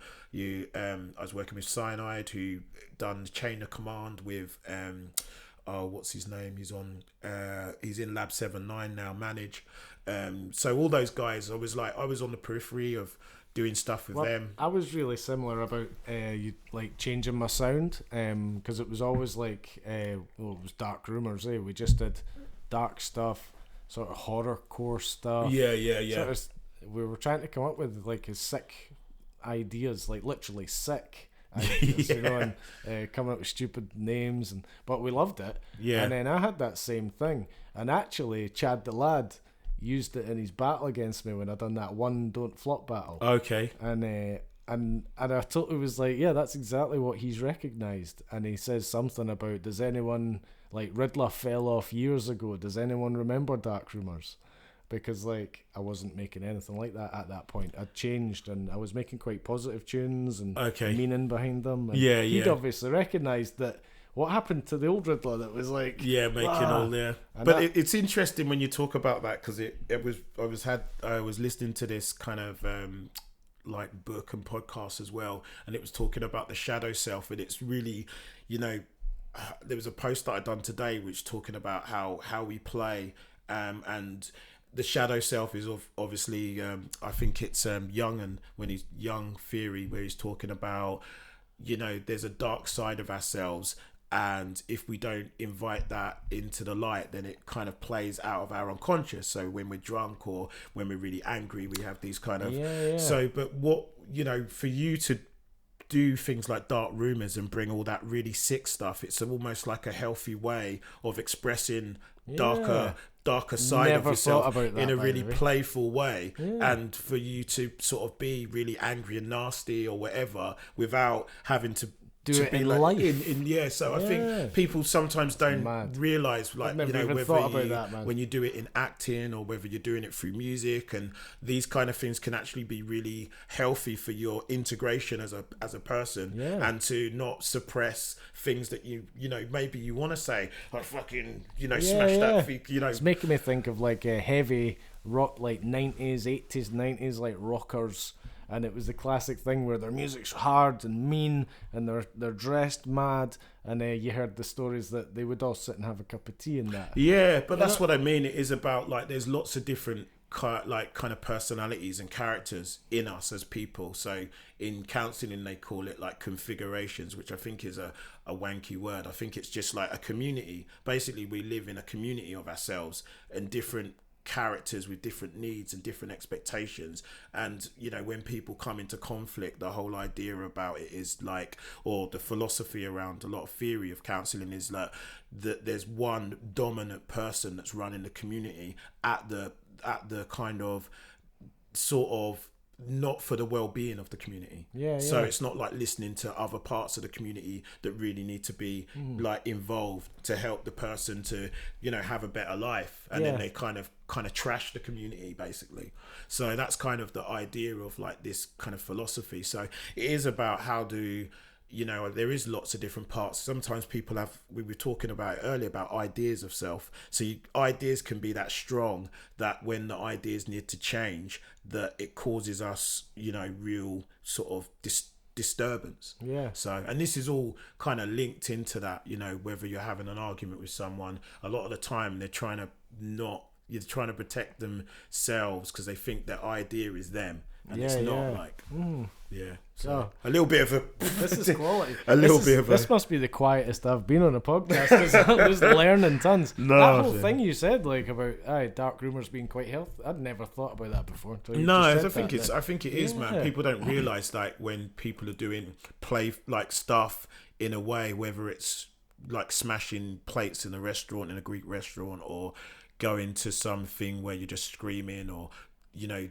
I was working with Cyanide, who done Chain of Command with what's his name? He's in Lab 7-9 now, Manage. So all those guys, I was on the periphery of doing stuff with them. I was really similar about you like changing my sound, because it was always like it was Dark Rumors. We just did dark stuff, sort of horrorcore stuff. Yeah. We were trying to come up with like sick ideas, like literally sick ideas, you know, and coming up with stupid names, but we loved it. Yeah. And then I had that same thing, and actually Chad the Lad used it in his battle against me when I done that one Don't Flop battle. Okay. And I totally was like, yeah, that's exactly what he's recognised. And he says something about, does anyone, like Riddler fell off years ago, does anyone remember Dark Rumors? Because like I wasn't making anything like that at that point. I'd changed, and I was making quite positive tunes and meaning behind them. And he'd obviously recognised that. What happened to the old Riddler that was like But it's interesting when you talk about that, because I was listening to this kind of like book and podcast as well, and it was talking about the shadow self, and it's really, you know, there was a post that I'd done today which talking about how we play, and the shadow self is obviously I think it's Jung, and when he's Jung theory, where he's talking about, you know, there's a dark side of ourselves, and if we don't invite that into the light, then it kind of plays out of our unconscious. So when we're drunk or when we're really angry, we have these kind of so, but what, you know, for you to do things like Dark Rumors and bring all that really sick stuff, it's almost like a healthy way of expressing darker side of yourself in a really playful way, and for you to sort of be really angry and nasty or whatever without having to do it be in like, life. So I think people sometimes don't realise, like, you know, whether when you do it in acting or whether you're doing it through music, and these kind of things can actually be really healthy for your integration as a person, and to not suppress things that you know maybe you want to say, like fucking, you know, smash that, you know. It's making me think of like a heavy rock, like 90s like rockers. And it was the classic thing where their music's hard and mean, and they're dressed mad, and you heard the stories that they would all sit and have a cup of tea in that. Yeah, but that's what I mean. It is about, like, there's lots of different kind of personalities and characters in us as people. So in counselling, they call it like configurations, which I think is a wanky word. I think it's just like a community. Basically, we live in a community of ourselves and different characters with different needs and different expectations, and you know, when people come into conflict, the whole idea about it is like, or the philosophy around a lot of theory of counselling is like that there's one dominant person that's running the community at the kind of sort of not for the well-being of the community. So it's not like listening to other parts of the community that really need to be like involved to help the person to, you know, have a better life, and then they kind of trash the community basically. So that's kind of the idea of like this kind of philosophy. So it is about how do, you know, there is lots of different parts. Sometimes people have, we were talking about it earlier about ideas of self. So ideas can be that strong that when the ideas need to change, that it causes us, you know, real sort of disturbance. So, and this is all kind of linked into that, you know, whether you're having an argument with someone, a lot of the time they're trying to not you're trying to protect themselves because they think their idea is them, and it's not like. So a little bit of a. This is quality. This must be the quietest I've been on a podcast because I'm just learning tons. That whole thing you said, like about dark rumors being quite healthy, I'd never thought about that before. I think it is, man. People don't realize like when people are doing stuff in a way, whether it's like smashing plates in a restaurant, in a Greek restaurant, or going to something where you're just screaming, or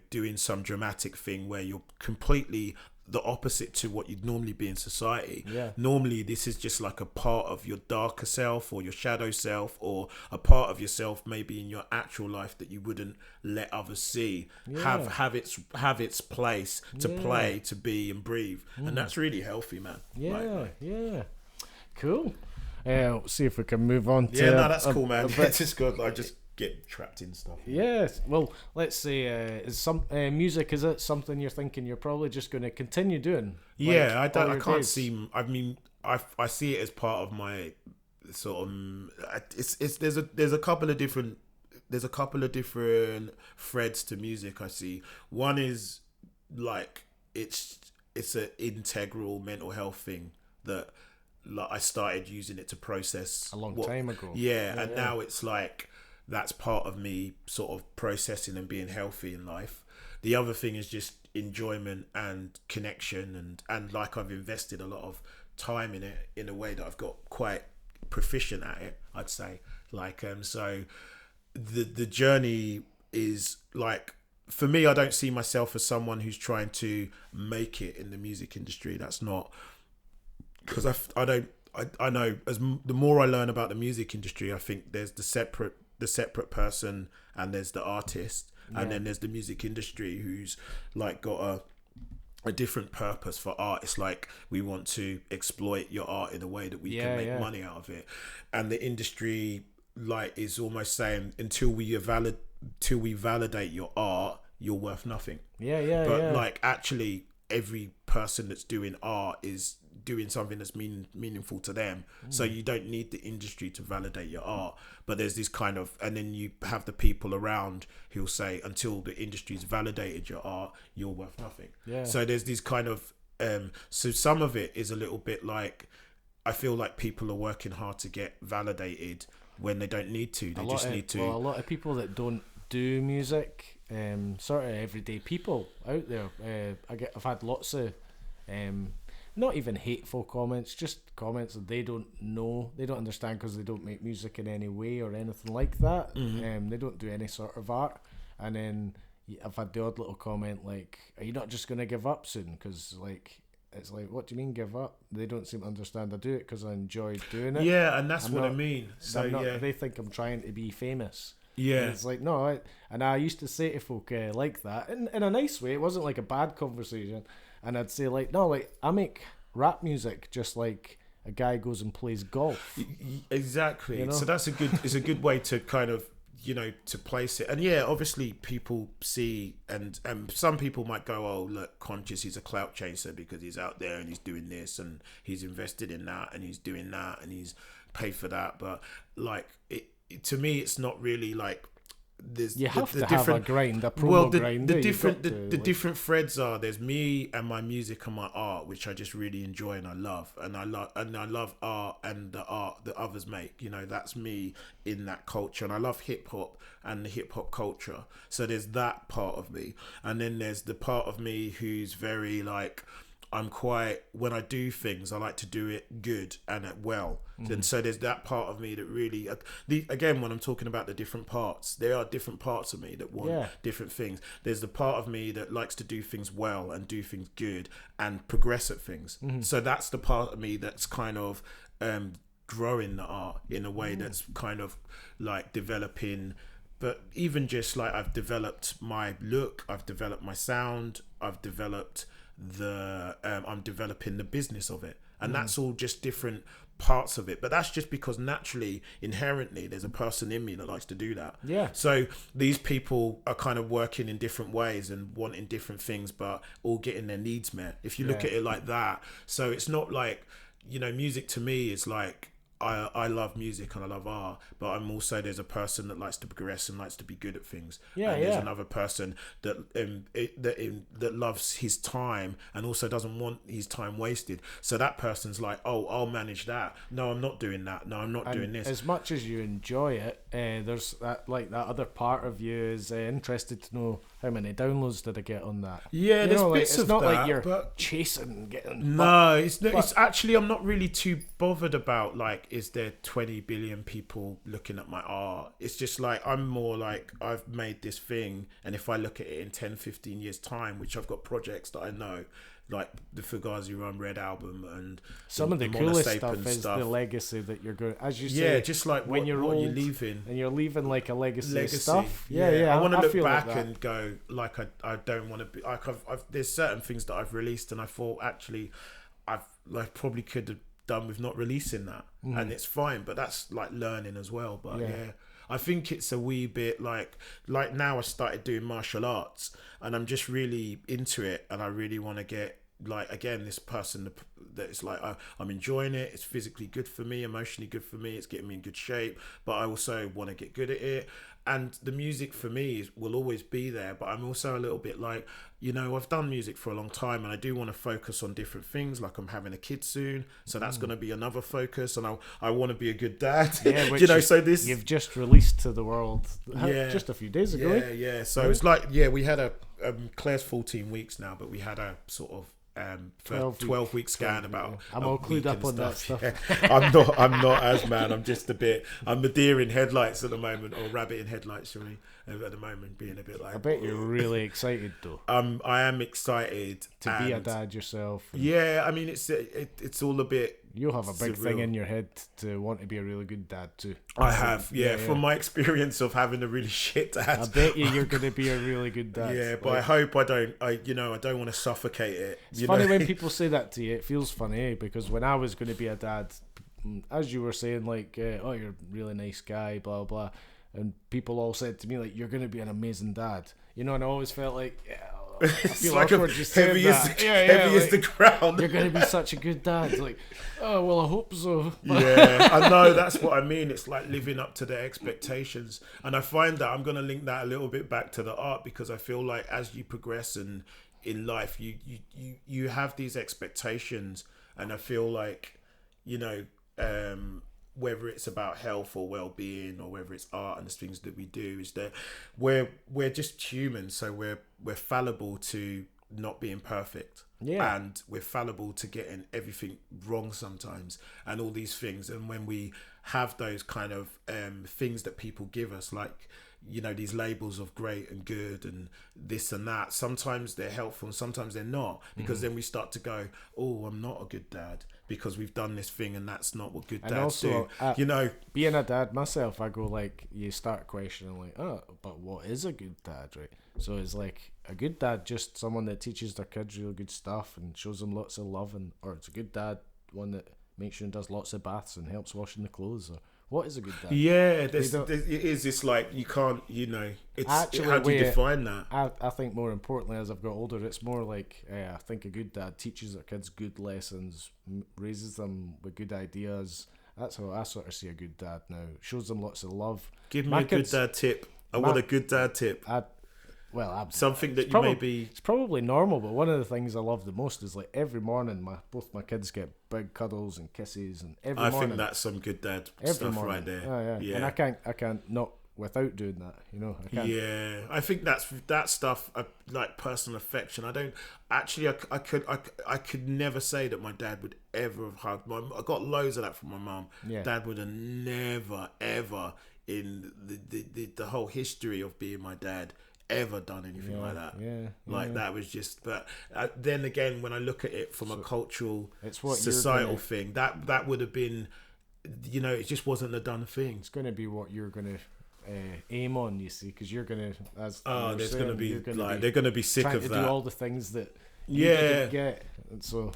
doing some dramatic thing where you're completely the opposite to what you'd normally be in society. Normally this is just like a part of your darker self or your shadow self, or a part of yourself maybe in your actual life that you wouldn't let others see. Have its place to play, to be and breathe. And that's really healthy, man. Cool. See if we can move on to that's cool, man. It's just good. I just get trapped in stuff. Yes. Well, let's say is some music, is it something you're thinking you're probably just going to continue doing? I can't see. I mean, I see it as part of my sort of. There's a couple of different threads to music I see. One is like it's an integral mental health thing that. Like I started using it to process a long time ago. Now it's like that's part of me sort of processing and being healthy in life. The other thing is just enjoyment and connection, and like I've invested a lot of time in it in a way that I've got quite proficient at it, I'd say. Like so the journey is like, for me, I don't see myself as someone who's trying to make it in the music industry. That's not. Because I know the more I learn about the music industry, I think there's the separate person, and there's the artist, and then there's the music industry who's like got a different purpose for art. It's like we want to exploit your art in a way that we can make money out of it, and the industry like is almost saying until we validate your art, you're worth nothing. But like actually, every person that's doing art is doing something that's meaningful to them. So you don't need the industry to validate your art. But there's this kind of, and then you have the people around who'll say until the industry's validated your art, you're worth nothing. So there's this kind of so some of it is a little bit like, I feel like people are working hard to get validated when they don't need to. They just need to. Well, a lot of people that don't do music, sort of everyday people out there, I've had lots of not even hateful comments, just comments that they don't know, they don't understand because they don't make music in any way or anything like that. They don't do any sort of art, and then I've had the odd little comment like, are you not just going to give up soon? Because like, it's like, what do you mean give up? They don't seem to understand I do it because I enjoy doing it. And that's what I mean. So they think I'm trying to be famous. And it's like, no, and I used to say to folk like that in a nice way. It wasn't like a bad conversation. And I'd say like, no, like I make rap music just like a guy goes and plays golf. Exactly. So that's it's a good way to kind of, to place it. And obviously people see, and some people might go, oh look, Conscious, he's a clout chaser because he's out there and he's doing this and he's invested in that and he's doing that and he's paid for that. But like to me, it's not really like, you have to have a grind, a promo grind. The different threads are, there's me and my music and my art, which I just really enjoy and I love, and I love art and the art that others make. That's me in that culture, and I love hip hop and the hip hop culture. So there's that part of me, and then there's the part of me who's very like, I'm quite, when I do things, I like to do it good and well. And so there's that part of me that really, again, when I'm talking about the different parts, there are different parts of me that want different things. There's the part of me that likes to do things well and do things good and progress at things. So that's the part of me that's kind of growing the art in a way that's kind of like developing. But even just like, I've developed my look, I've developed my sound, I've developed I'm developing the business of it, and that's all just different parts of it. But that's just because naturally, inherently, there's a person in me that likes to do that. So these people are kind of working in different ways and wanting different things, but all getting their needs met, if you look at it like that. So it's not like, music to me is like, I love music and I love art, but I'm also, there's a person that likes to progress and likes to be good at things. Yeah, and there's yeah. another person that loves his time and also doesn't want his time wasted. So that person's like, oh, I'll manage that. No, I'm not doing that. No, I'm not doing this. As much as you enjoy it, there's that other part of you is interested to know how many downloads did I get on that. Yeah, there's bits it's of not that, like you're but chasing getting. no, it's actually, I'm not really too bothered about like, is there 20 billion people looking at my art? It's just like, I'm more like, I've made this thing, and if I look at it in 10, 15 years time, which I've got projects that I know, like the Fugazi Run Red album and some of the Mona coolest Sapin stuff is the legacy that you're going, as you say, just like when what you're you're old leaving. and you're leaving like a legacy of stuff. I want to look feel back like that. and go like, I don't want to be like, there's certain things that I've released and I thought actually I've like probably could have done with not releasing that, and it's fine, but that's like learning as well. But yeah, I think it's a wee bit like now I started doing martial arts and I'm just really into it, and I really want to get like, again, this person that is like, I'm enjoying it, it's physically good for me, emotionally good for me, it's getting me in good shape, but I also want to get good at it. And the music for me will always be there, but I'm also a little bit like, you know, I've done music for a long time and I do want to focus on different things. Like I'm having a kid soon, so that's going to be another focus, and I want to be a good dad. Yeah, you know, so this you've just released to the world just a few days ago. Yeah. So it's like, we had a Claire's 14 weeks now, but we had a sort of 12-week scan about. I'm all clued up on that stuff. Yeah. I'm not as man. I'm just a bit. I'm a deer in headlights at the moment, or rabbit in headlights. Sorry, at the moment, being a bit like. I bet you're really excited though. I am excited to be a dad yourself. Yeah, I mean it's all a bit. You'll have a big surreal thing in your head to want to be a really good dad too. I have, from my experience of having a really shit dad. I bet you're going to be a really good dad. Yeah, but I hope I don't. I don't want to suffocate it. It's funny when people say that to you. It feels funny because when I was going to be a dad, as you were saying, like, oh, you're a really nice guy, blah blah, and people all said to me like, you're going to be an amazing dad. You know, and I always felt like, I feel like awkward just saying that. Heavy as the ground. You're going to be such a good dad. Like, oh, well, I hope so. Yeah, I know, that's what I mean. It's like living up to their expectations. And I find that I'm going to link that a little bit back to the art, because I feel like as you progress and in life, you have these expectations. And I feel like, whether it's about health or well-being, or whether it's art and the things that we do, is that we're just human, so we're fallible to not being perfect, and we're fallible to getting everything wrong sometimes, and all these things. And when we have those kind of things that people give us, like, these labels of great and good and this and that, sometimes they're helpful and sometimes they're not, because then we start to go, oh, I'm not a good dad because we've done this thing, and that's not what good dads also, do. Being a dad myself, I go like, you start questioning like, oh, but what is a good dad, right? So it's like, a good dad, just someone that teaches their kids really good stuff and shows them lots of love, or it's a good dad, one that makes sure and does lots of baths and helps washing the clothes, or what is a good dad? Yeah, it is this like, you can't, it's actually, how do you define that? I think more importantly, as I've got older, it's more like, I think a good dad teaches their kids good lessons, raises them with good ideas. That's how I sort of see a good dad now. Shows them lots of love. Give me a good dad tip. I want a good dad tip. Something that maybe... It's probably normal, but one of the things I love the most is like every morning both my kids get big cuddles and kisses, and every morning. I think that's some good dad stuff right there. Oh, yeah. And I can't not without doing that, I can't. Yeah, I think that's that stuff, like personal affection. I don't actually. I could never say that my dad would ever have hugged my. I got loads of that from my mum. Yeah. Dad would have never ever in the whole history of being my dad ever done anything like that. That was just. But then again, when I look at it from a cultural, societal thing, that would have been, it just wasn't a done thing. It's going to be what you're going to aim on, you see, because you're going to, as there's going to be like, they're going to be sick of that. Do all the things that you didn't get, and so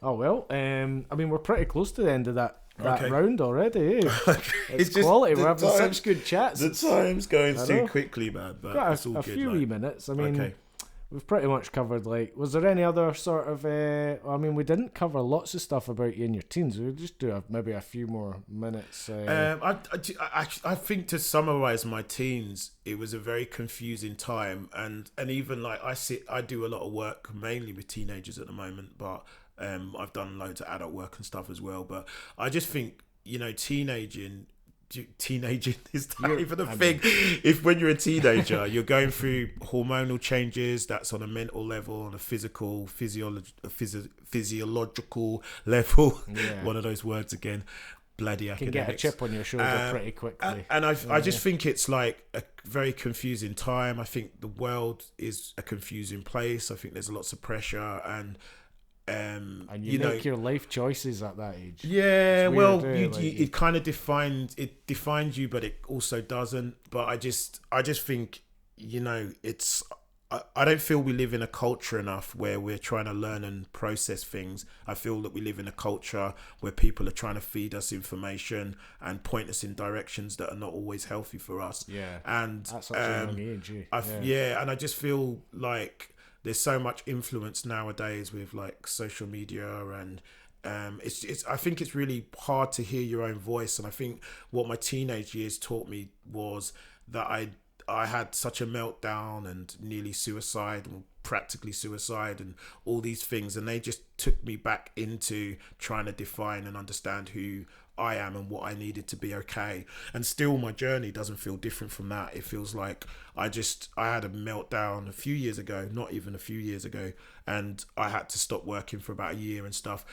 Oh well, I mean, we're pretty close to the end of that round already. Eh? It's just quality. We're having such good chats. The time's going too quickly, man. But got it's all a good. few wee minutes. I mean, we've pretty much covered, like, was there any other sort of, I mean, we didn't cover lots of stuff about you in your teens. We'll just do maybe a few more minutes. I think to summarize my teens, it was a very confusing time, and even like I do a lot of work mainly with teenagers at the moment, but I've done loads of adult work and stuff as well. But I just think, you know, teenaging is not even a thing. If when you're a teenager, you're going through hormonal changes, that's on a mental level, on a physiological level. One of those words again. Bloody academics. Can get a chip on your shoulder pretty quickly. And I just think it's like a very confusing time. I think the world is a confusing place. I think there's lots of pressure and you make your life choices at that age. Yeah, well, it kind of defines you, but it also doesn't. But I just think, you know, it's I don't feel we live in a culture enough where we're trying to learn and process things. I feel that we live in a culture where people are trying to feed us information and point us in directions that are not always healthy for us. Yeah, and at such a young age. And I just feel like there's so much influence nowadays with like social media and it's I think it's really hard to hear your own voice. And I think what my teenage years taught me was that I had such a meltdown and nearly suicide and practically suicide and all these things, and they just took me back into trying to define and understand who I am and what I needed to be okay. And still my journey doesn't feel different from that. It feels like I had a meltdown a few years ago, not even a few years ago, and I had to stop working for about a year and stuff.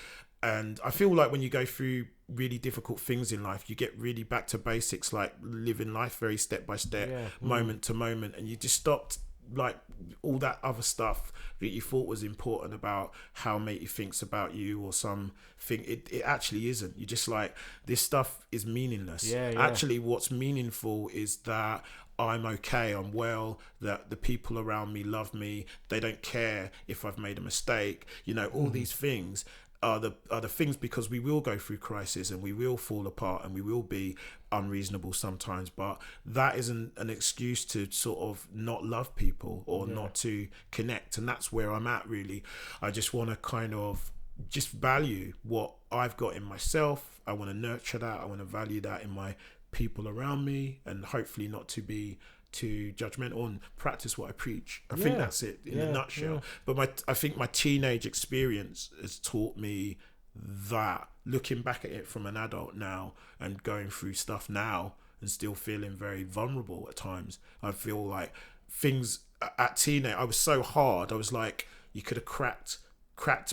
And I feel like when you go through really difficult things in life, you get really back to basics, like living life very step by step, moment to moment, and you just stopped like all that other stuff that you thought was important about how matey thinks about you or something. It actually isn't. You're just like, this stuff is meaningless. Actually, what's meaningful is that I'm okay, I'm well, that the people around me love me, they don't care if I've made a mistake, you know, all these things are the things, because we will go through crisis and we will fall apart and we will be unreasonable sometimes, but that isn't an excuse to sort of not love people or not to connect. And that's where I'm at, really. I just want to kind of just value what I've got in myself. I want to nurture that. I want to value that in my people around me, and hopefully not to be too judgmental and practice what I preach. I think that's it in a nutshell. But I think my teenage experience has taught me that, looking back at it from an adult now and going through stuff now and still feeling very vulnerable at times. I feel like things at teenage, I was so hard. I was like, you could have cracked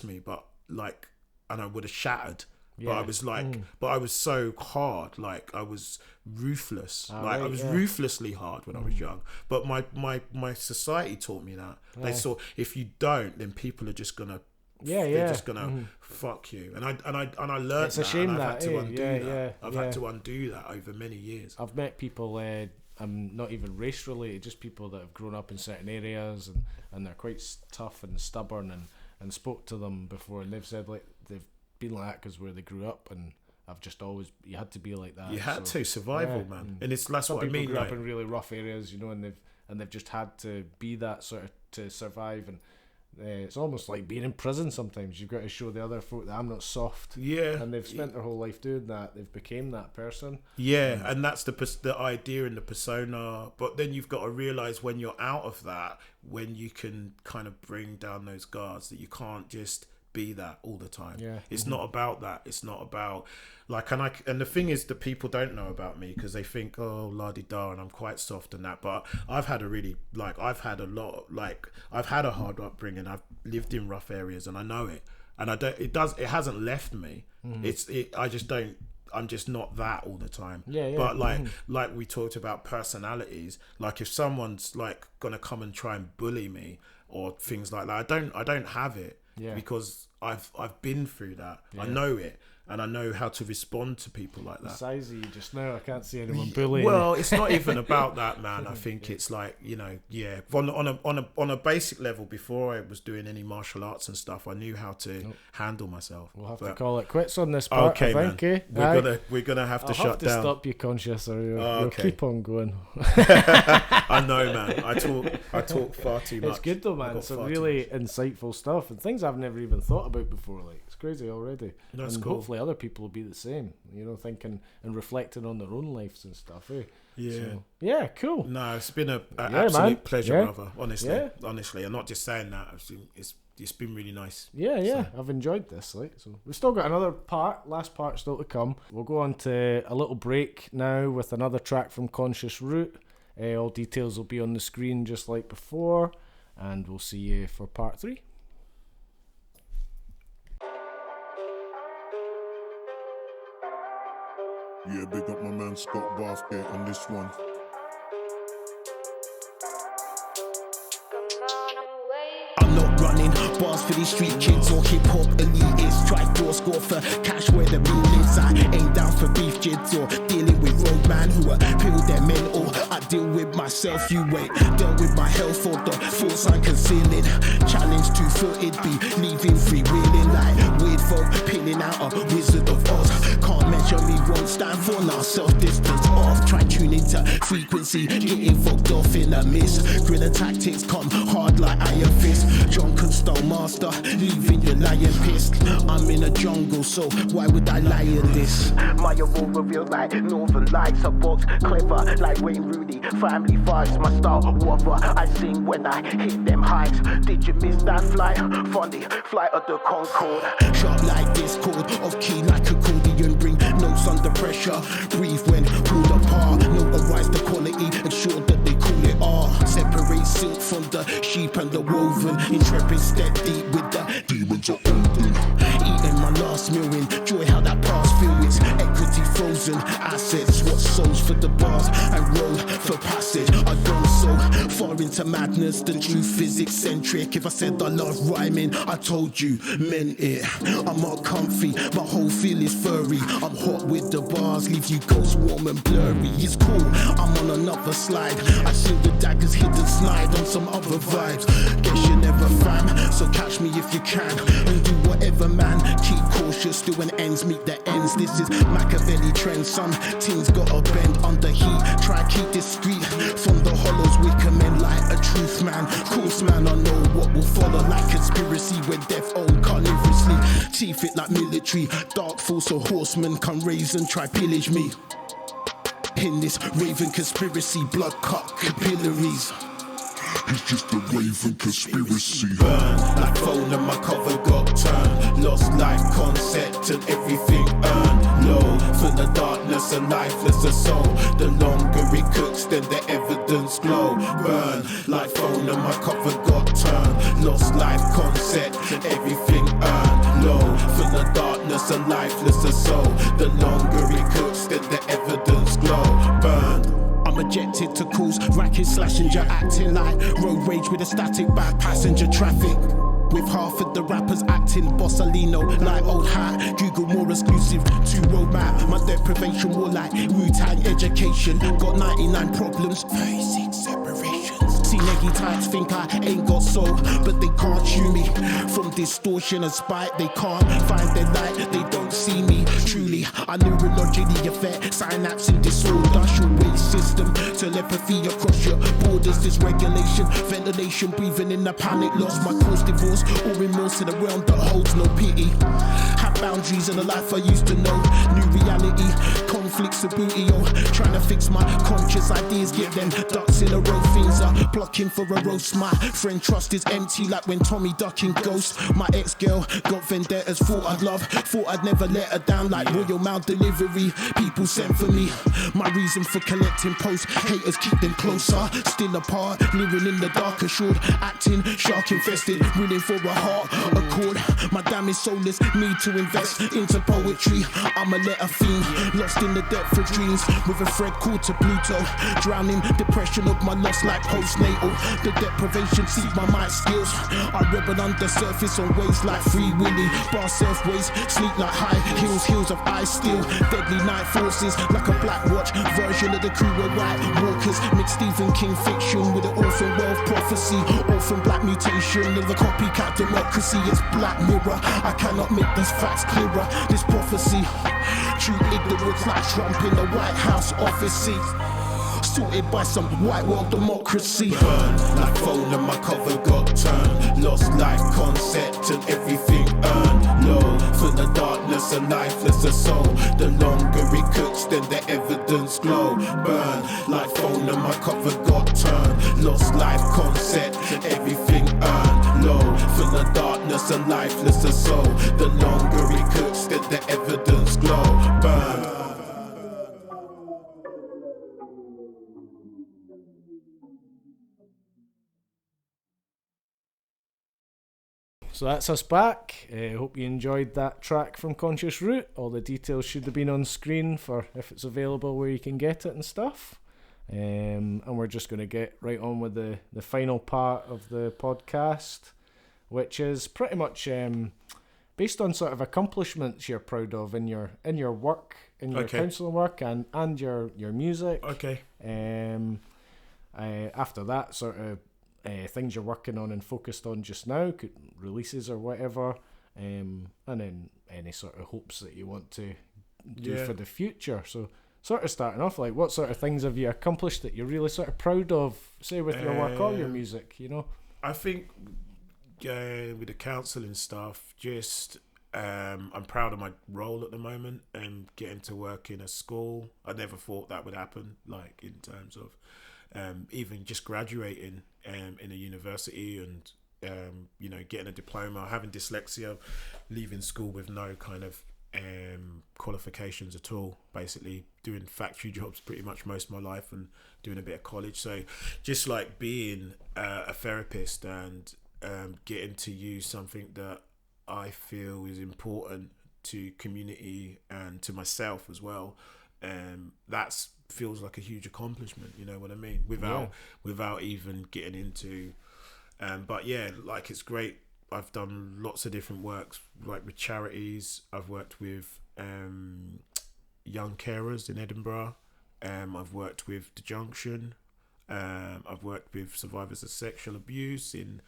me, but like, and I would have shattered. But I was like, but I was so hard, like I was ruthless. I was ruthlessly hard when I was young. But my society taught me that. They saw, if you don't, then people are just gonna they're just gonna fuck you. And I learned it's a shame and I've that, had to undo that. I've had to undo that over many years. I've met people, I'm not even race related, just people that have grown up in certain areas and they're quite tough and stubborn, and spoke to them before, and they've said like they've been like that because where they grew up, and I've just always, you had to be like that. You had to survival, man, and that's Some what I mean. Grew up in really rough areas, you know, and they've just had to be that sort of to survive, and it's almost like being in prison. Sometimes you've got to show the other folk that I'm not soft. And they've spent their whole life doing that. They've became that person. And that's the idea and the persona. But then you've got to realize when you're out of that, when you can kind of bring down those guards, that you can't just be that all the time. It's not about that. It's not about like, and the thing is that people don't know about me because they think, oh, la-di-da, and I'm quite soft and that, but I've had I've had a hard upbringing. I've lived in rough areas and I know it, and it hasn't left me. I'm just not that all the time. But like we talked about personalities, like if someone's like gonna come and try and bully me or things like that, I don't have it. Because I've been through that. I know it, and I know how to respond to people like The that. size of you just now, I can't see anyone bullying. Well, it's not even about that, man. I think it's like, you know, yeah. On a basic level, before I was doing any martial arts and stuff, I knew how to handle myself. We'll have to call it quits on this part. Okay, I think, man. We're gonna have to I'll shut have to down. stop you, Conscious, or you'll okay. keep on going. I know, man. I talk far too much. It's good though, I man. got Some far too really insightful stuff and things I've never even thought about before. Like, it's crazy already. That's and cool. hopefully other people will be the same. You know, thinking and reflecting on their own lives and stuff. Eh? Yeah. So, yeah. Cool. No, it's been an man. absolute pleasure, Yeah. brother. Honestly, Yeah. honestly, I'm not just saying that. It's been really nice. Yeah, So. I've enjoyed this. Like, so we've still got another last part still to come. We'll go on to a little break now with another track from Conscious Root. All details will be on the screen just like before, and we'll see you for part 3. Yeah, big up my man Scott Bathgate on this one. I'm not running bars for these street kids or hip hop elitists. Try to score for cash where the meal is. I ain't down for beef jids or dealing with road man who appeal their mental. I deal with myself, you wait. Dealt with my health or the force I'm concealing. Challenge 2-footed, be leaving freewheeling like weird folk peeling out a Wizard of Oz. Can't measure me, won't stand for now. Self-distance off. Try tune into frequency, getting fucked off in a miss. Guerrilla tactics come hard like iron fist. Drunken style master, leaving your lion pissed. I'm in a jungle, so why would I lie in this? My aurora real like northern lights. A box clever like Wayne Rooney. Family vibes, my style whatever. I sing when I hit them heights. Did you miss that flight? Funny, flight of the Concorde. Sharp like discord, off key like accordion. Bring notes under pressure. Breathe when pulled apart. Notarize the quality, ensure that they call it art. Separate silk from the sheep and the woven. Intrepid step deep with the Demons are open. eating my last meal. Enjoy how that past feel. It's equity frozen assets. What souls for the bars and roll for passage. I gone so far into madness. The truth is eccentric. If I said I love rhyming, I told you, meant it. I'm not comfy, my whole feel is furry. I'm hot with the bars, leave you ghost warm and blurry. It's cool, I'm on another slide. I see the daggers hidden slide on some other vibes. Guess you never fam, so catch me if you can. And do whatever man, keep cautious, doing ends meet the ends. This is Machiavelli trend, some things gotta bend under heat. Try keep discreet from the hollows, wicker men like a truth man. Course man, I know what will follow like conspiracy when death own carnivorously. Teeth it like military, dark force or horsemen come raise and try pillage me. In this raven conspiracy, blood cut capillaries. It's just a raven conspiracy. Burn like phone and my cover got turned. Lost life concept and everything earned. Low full of darkness and lifeless a soul. The longer it cooks, then the evidence glow. Burn like phone and my cover got turned. Lost life concept and everything earned. Low full of darkness and lifeless a soul. The longer it cooks, then the evidence glow. Burn. I'm ejected to cause racket slashing, you're acting like road rage with a static back passenger traffic. With half of the rappers acting Bossalino like old hat. Google more exclusive to roadmap. My deprivation more like Wu-Tang education. Got 99 problems, 36 separations. See neggy types think I ain't got soul, but they can't chew me. From distortion and spite, they can't find their light. They don't see me truly. I neurologically affect synapse disorder. Your weight system, telepathy across your borders. Dysregulation, ventilation, breathing in a panic. Lost my cause, divorce or remorse in a realm that holds no pity. Have boundaries in the life I used to know. New reality, conflicts of booty. Trying to fix my conscious ideas, get them ducks in a row. Things are blocking for a roast. My friend trust is empty like when Tommy ducking ghosts. My ex-girl got vendettas, thought I'd love, thought I'd never let her down like royal mail delivery. People sent for me, my reason for collecting posts. Haters keep them closer, still apart, living in the dark assured, acting shark infested, willing for a heart accord. My damn is soulless, need to invest into poetry. I'm a letter fiend, lost in the depth of dreams, with a thread called to Pluto. Drowning depression of my loss like postnatal. The deprivation seek my mic skills. I rebel under surface on waves like Free Willy. Bar surf waves, sleep like high heels, heels of ice steel. Deadly night forces like a Black Watch version of the crew of White Walkers. Mix Stephen King fiction with an orphan wealth prophecy. Orphan black mutation of the copycat democracy. It's Black Mirror. I cannot make these facts clearer. This prophecy, true ignorance like Trump in the White House office seat. Sorted by some white world democracy. Burn like phone and my cover got turned. Lost life concept and everything earned. Low for the darkness and lifeless a soul. The longer it cooks, then the evidence glow. Burn like phone and my cover got turned. Lost life concept and everything earned. Low for the darkness and lifeless a soul. The longer it cooks, then the evidence glow. Burn. So that's us back. Hope you enjoyed that track from Conscious Root. All the details should have been on screen for if it's available where you can get it and stuff. And we're just going to get right on with the final part of the podcast, which is pretty much based on sort of accomplishments you're proud of in your work, in your counselling work and your music. Okay. After that, sort of things you're working on and focused on just now, releases or whatever, and then any sort of hopes that you want to do for the future. So sort of starting off, like, what sort of things have you accomplished that you're really sort of proud of, say with your work or your music, you know? I think with the counselling stuff, just I'm proud of my role at the moment and getting to work in a school. I never thought that would happen, like in terms of even just graduating in a university and getting a diploma, having dyslexia, leaving school with no kind of qualifications at all, basically doing factory jobs pretty much most of my life and doing a bit of college. So just like being a therapist and getting to use something that I feel is important to community and to myself as well, that's feels like a huge accomplishment, you know what I mean, without even getting into but yeah, like, it's great. I've done lots of different works, like with charities. I've worked with young carers in Edinburgh. I've worked with The Junction. I've worked with survivors of sexual abuse in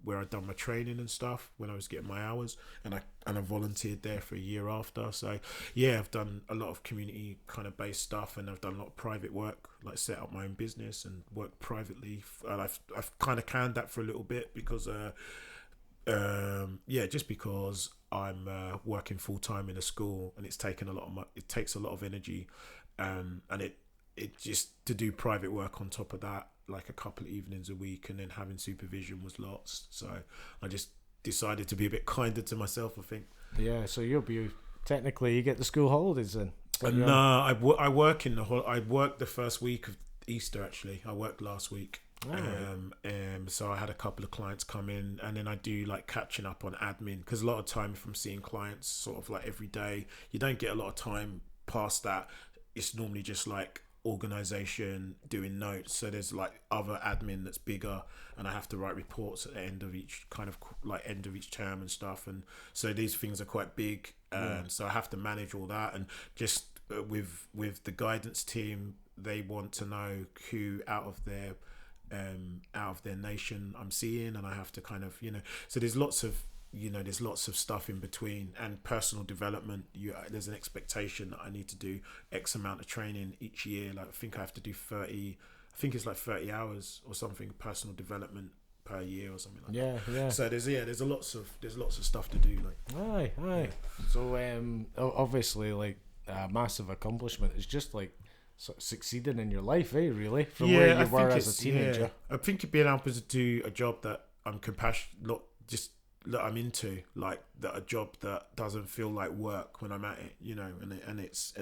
where I'd done my training and stuff when I was getting my hours, and I volunteered there for a year after. So yeah, I've done a lot of community kind of based stuff, and I've done a lot of private work, like set up my own business and worked privately. And I've kind of canned that for a little bit because just because I'm working full time in a school, and it takes a lot of energy, and it just to do private work on top of that, like a couple of evenings a week, and then having supervision was lots. So I just decided to be a bit kinder to myself, I think. Yeah, so you'll be technically, you get the school holidays then. No, I work I worked the first week of Easter, actually. I worked last week. So I had a couple of clients come in, and then I do like catching up on admin, because a lot of time, if I'm seeing clients sort of like every day, you don't get a lot of time past that. It's normally just like organization, doing notes. So there's like other admin that's bigger, and I have to write reports at the end of each term and stuff, and so these things are quite big. So I have to manage all that, and just with the guidance team, they want to know who out of their nation I'm seeing, and I have to kind of, so there's lots of stuff in between, and personal development. There's an expectation that I need to do X amount of training each year. Like I think I have to do 30 hours or something personal development per year or something like that. Yeah. So there's lots of stuff to do. Like aye. So obviously, like, a massive accomplishment is just like sort of succeeding in your life, really, from where you were as a teenager. Yeah. I think being able to do a job that I'm that I'm into, like that, a job that doesn't feel like work when I'm at it, and it's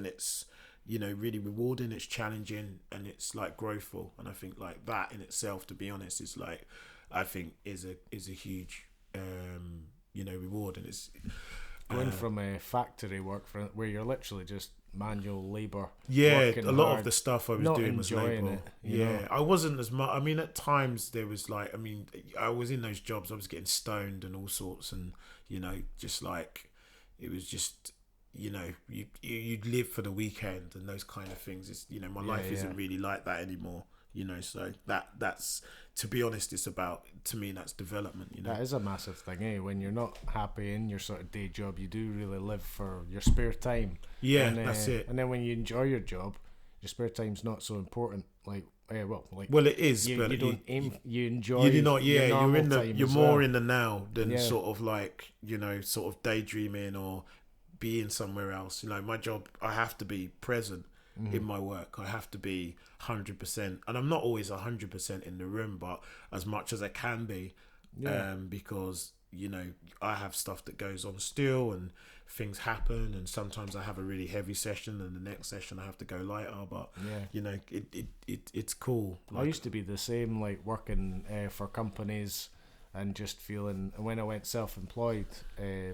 really rewarding, it's challenging, and it's like growthful. And I think like that in itself, to be honest, is like, I think is a huge reward. And it's Going from a factory work where you're literally just manual labour. Yeah, working a lot hard, of the stuff I was not doing was enjoying labor. it, you know? I wasn't as much. I mean, at times there was like, I mean, I was in those jobs. I was getting stoned and all sorts, and just like it was just. You'd live for the weekend and those kind of things. It's my life isn't really like that anymore. So that's to be honest, it's about, to me, that's development. That is a massive thing, eh? When you're not happy in your sort of day job, you do really live for your spare time. Yeah, that's it. And then when you enjoy your job, your spare time's not so important. Well, it is, you, but you don't aim. You enjoy. You're not. your Yeah, normal you're in the. time You're as more well. in the now than Yeah. sort of like sort of daydreaming or being somewhere else. My job, I have to be present in my work. I have to be 100%, and I'm not always 100% in the room, but as much as I can be, because I have stuff that goes on still, and things happen, and sometimes I have a really heavy session, and the next session I have to go lighter. But it's cool. I used to be the same, like working for companies, and just feeling when I went self-employed,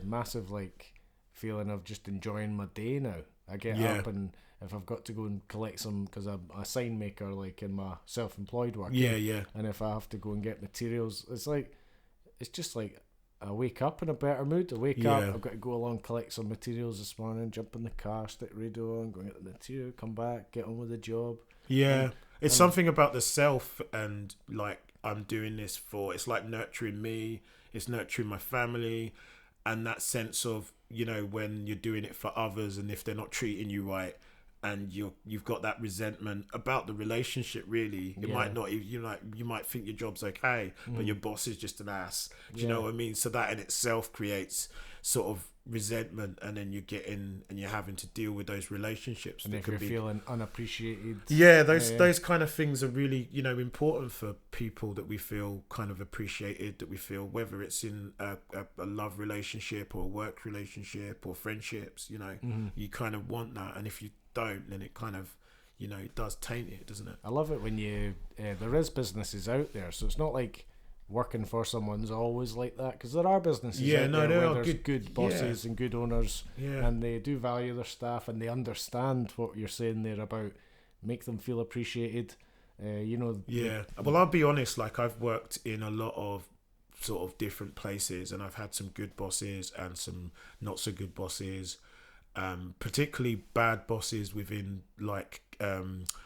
massive like feeling of just enjoying my day now. I get up, and if I've got to go and collect some, because I'm a sign maker like in my self-employed work, and if I have to go and get materials, it's just like I wake up in a better mood. I wake up, I've got to go along, collect some materials this morning, jump in the car, stick radio on, go and get the material, come back, get on with the job. It's something about the self, and like I'm doing this for, it's like nurturing me, it's nurturing my family, and that sense of when you're doing it for others, and if they're not treating you right, and you've got that resentment about the relationship, really, it might not, you might think your job's okay, but your boss is just an ass. Do you know what I mean? So that in itself creates sort of resentment, and then you get in and you're having to deal with those relationships. And if you're feeling unappreciated, those kind of things are really important for people, that we feel kind of appreciated, that we feel, whether it's in a love relationship or a work relationship or friendships, you kind of want that, and if you don't, then it kind of it does taint it, doesn't it? I love it when you there is businesses out there, so it's not like working for someone's always like that, because there are businesses out there where there's good bosses and good owners, and they do value their staff, and they understand what you're saying there about make them feel appreciated. Well, I'll be honest, like I've worked in a lot of sort of different places, and I've had some good bosses and some not so good bosses, particularly bad bosses within like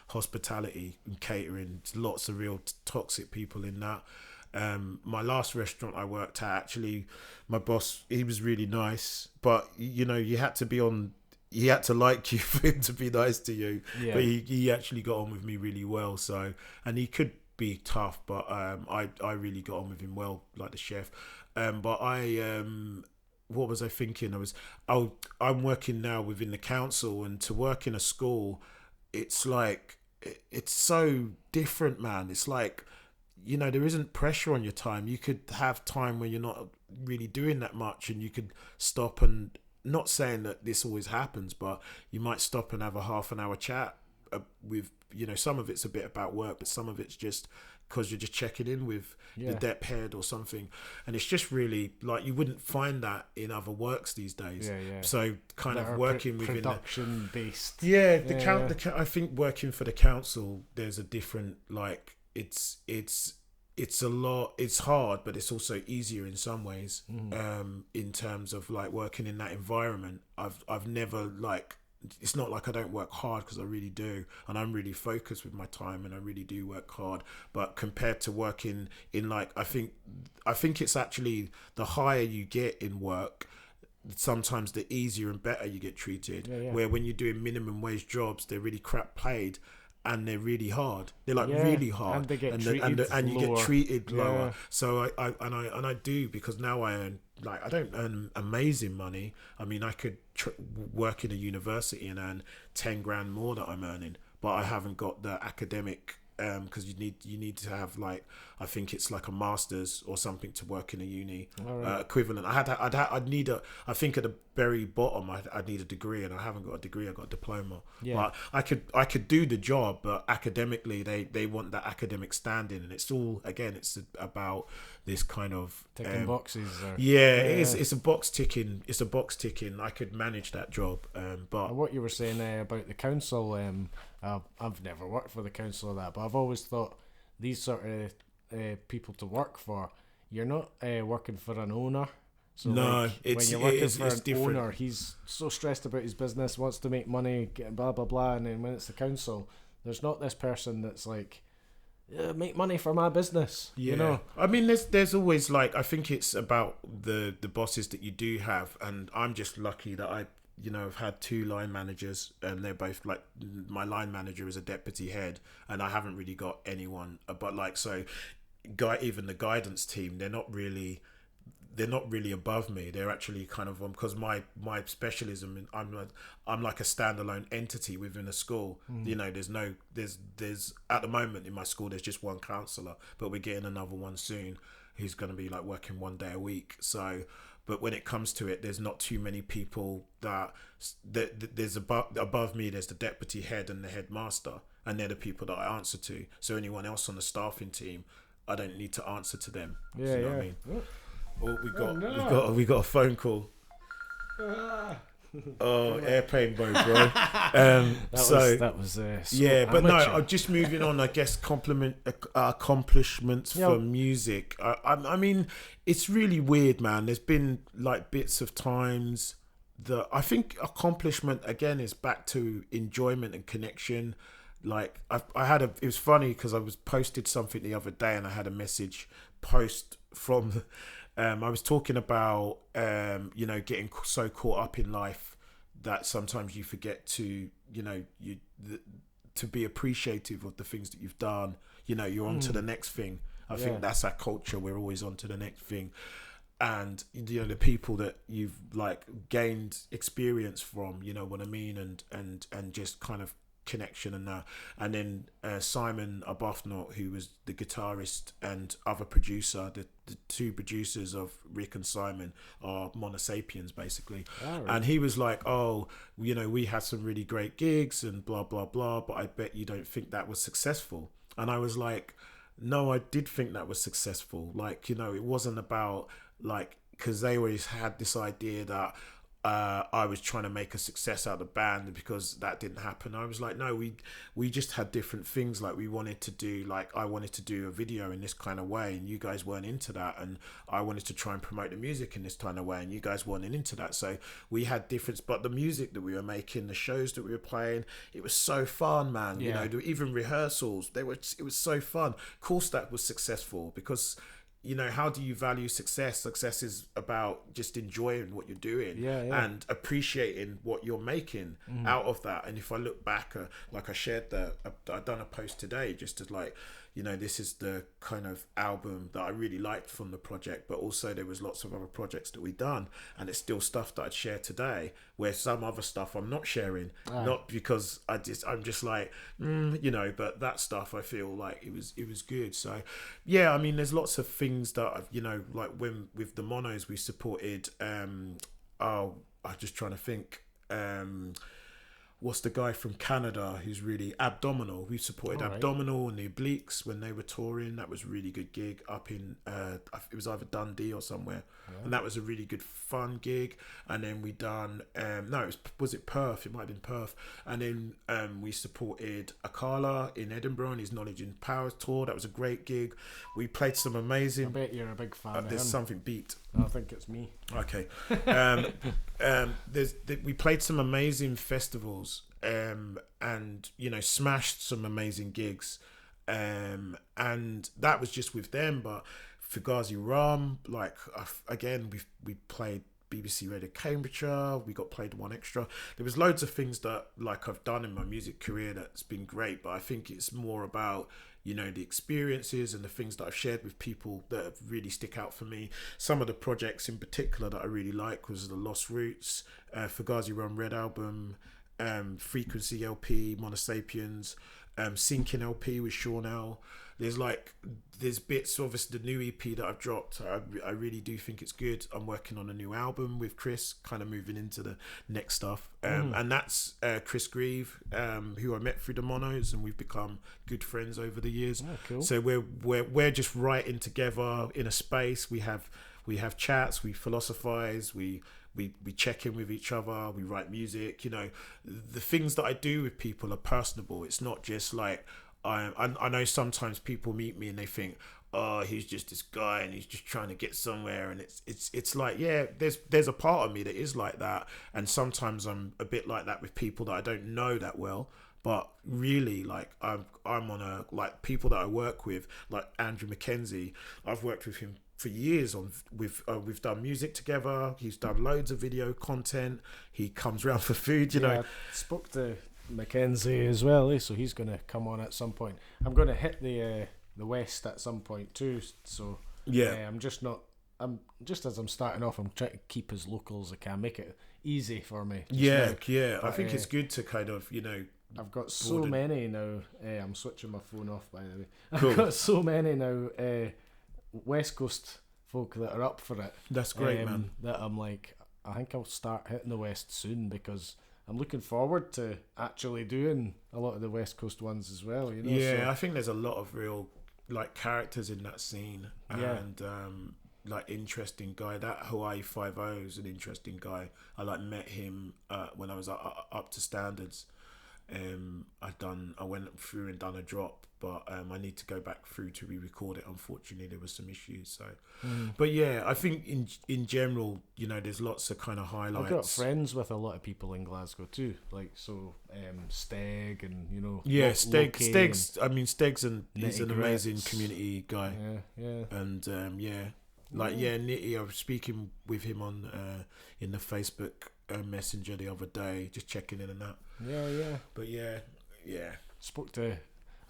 hospitality and catering. Lots of real toxic people in that. My last restaurant I worked at, actually, my boss, he was really nice, but you had to like you for him to be nice to you. But he actually got on with me really well. So, and he could be tough, but I really got on with him well, like the chef. But what was I thinking? I'm working now within the council, and to work in a school, it's like, it's so different, man. It's like, there isn't pressure on your time. You could have time when you're not really doing that much, and you could stop, and not saying that this always happens, but you might stop and have a half an hour chat with, some of it's a bit about work, but some of it's just because you're just checking in with the dep head or something. And it's just really like, you wouldn't find that in other works these days. So kind of working within production based. I think working for the council, there's a different, like, it's a lot, it's hard, but it's also easier in some ways. In terms of like working in that environment, I've never, like, it's not like I don't work hard, because I really do, and I'm really focused with my time, and I really do work hard. But compared to working in, like, I think it's actually the higher you get in work, sometimes the easier and better you get treated. Where when you're doing minimum wage jobs, they're really crap paid, and they're really hard. They're like really hard, and they get and you get treated lower. Yeah. So I do, because now I earn, like, I don't earn amazing money. I mean, I could work in a university and earn 10 grand more that I'm earning, but I haven't got the academic because you need to have like, I think it's like a master's or something to work in a uni equivalent. I think at the very bottom I'd need a degree, and I haven't got a degree. I got a diploma. But I could do the job, but academically they want that academic standing, and it's all, again, it's about this kind of ticking boxes. It's a box ticking. It's a box ticking. I could manage that job, but what you were saying about the council, I've never worked for the council or that, but I've always thought these sort of people to work for, you're not working for an owner. So no, when you're working for an different. owner, he's so stressed about his business, wants to make money, blah blah blah, and then when it's the council, there's not this person that's like, make money for my business. Yeah. You know, I mean, there's always, like, I think it's about the bosses that you do have, and I'm just lucky that I've had 2 line managers, and they're both like, my line manager is a deputy head, and I haven't really got anyone. But like, so even the guidance team, they're not really above me. They're actually kind of, because my specialism, I'm like a standalone entity within a school. You know, there's at the moment in my school there's just one counsellor, but we're getting another one soon who's going to be like working 1 day a week. So, but when it comes to it, there's not too many people that there's above me. There's the deputy head and the headmaster, and they're the people that I answer to. So anyone else on the staffing team, I don't need to answer to them. You know what I mean? Oh, we got a phone call. Airplane mode, bro. That was yeah, but amateur. no, I'm just moving on. I guess accomplishments for music. I mean, it's really weird, man. There's been like bits of times that I think accomplishment again is back to enjoyment and connection. Like it was funny because I was posted something the other day, and I had a message post from. I was talking about, getting so caught up in life that sometimes you forget to, to be appreciative of the things that you've done. You know, you're on to the next thing. I think that's our culture. We're always on to the next thing. And, the people that you've like gained experience from, you know what I mean? And just kind of connection and that. And then Simon Arbuthnot, who was the guitarist and other producer, the 2 producers of Rick and Simon are monosapiens basically. Right. And he was like, we had some really great gigs and blah blah blah, but I bet you don't think that was successful. And I was like, no, I did think that was successful. Like, it wasn't about like, because they always had this idea that I was trying to make a success out of the band, because that didn't happen. I was like, no, we just had different things. Like I wanted to do a video in this kind of way, and you guys weren't into that, and I wanted to try and promote the music in this kind of way, and you guys weren't into that. So we had difference, but the music that we were making, the shows that we were playing, it was so fun, man. Yeah. Even rehearsals, it was so fun. Cool Stack was successful because, how do you value success? Success is about just enjoying what you're doing and appreciating what you're making out of that. And if I look back, like I shared I've done a post today just to like, this is the kind of album that I really liked from the project, but also there was lots of other projects that we done, and it's still stuff that I'd share today, where some other stuff I'm not sharing, not because I'm just like, but that stuff I feel like it was good. So yeah, I mean, there's lots of things that I've, like when with the Monos we supported, I'm just trying to think, what's the guy from Canada who's really Abdominal? We supported Abdominal and the Obliques when they were touring. That was a really good gig up in it was either Dundee or somewhere, and that was a really good fun gig. And then we done was it Perth? It might have been Perth. And then we supported Akala in Edinburgh on his Knowledge and Power tour. That was a great gig. We played some amazing. I bet you're a big fan. There's of him. Something beat. I think it's me. Okay. We played some amazing festivals, and smashed some amazing gigs, and that was just with them. But Fugazi Rum, like again, we played BBC Radio Cambridgeshire. We got played One Extra. There was loads of things that like I've done in my music career that's been great, but I think it's more about the experiences and the things that I've shared with people that really stick out for me. Some of the projects in particular that I really like was the Lost Roots, Fugazi Rum Red Album, Frequency LP, Monosapiens, Sinking LP with Sean L. There's bits, obviously the new EP that I've dropped. I really do think it's good. I'm working on a new album with Chris, kind of moving into the next stuff. And that's Chris Grieve, who I met through the Monos, and we've become good friends over the years. Oh, cool. So we're just writing together in a space. We have chats, we philosophize, we check in with each other, we write music. You know, the things that I do with people are personable. It's not just like, I know sometimes people meet me and they think, oh, he's just this guy and he's just trying to get somewhere, and it's like, yeah, there's a part of me that is like that, and sometimes I'm a bit like that with people that I don't know that well. But really, like, I'm on a, like, people that I work with, like Andrew McKenzie, I've worked with him for years we've done music together. He's done loads of video content. He comes around for food, you know. I spoke to Mackenzie as well, so he's going to come on at some point. I'm going to hit the West at some point too, so I'm just as I'm starting off, I'm trying to keep as local as I can, make it easy for me. But, I think it's good to kind of, you know, I've got so many now. I'm switching my phone off, by the way. Cool. I've got so many now West Coast folk that are up for it. That's great, man. That I'm like, I think I'll start hitting the West soon, because I'm looking forward to actually doing a lot of the West Coast ones as well. You know. Yeah, so, I think there's a lot of real, like, characters in that scene, and like, interesting guy. That Hawaii 5-0 is an interesting guy. I met him when I was up to standards. I went through and done a drop, but I need to go back through to re-record it. Unfortunately, there were some issues. So, but yeah, I think in general, you know, there's lots of kind of highlights. I've got friends with a lot of people in Glasgow too, like Steg, and you know, Steg's. I mean, Steg's he's an Nitty amazing Grits. community guy. And Nitty. I was speaking with him on in the Facebook Messenger the other day, just checking in and that. But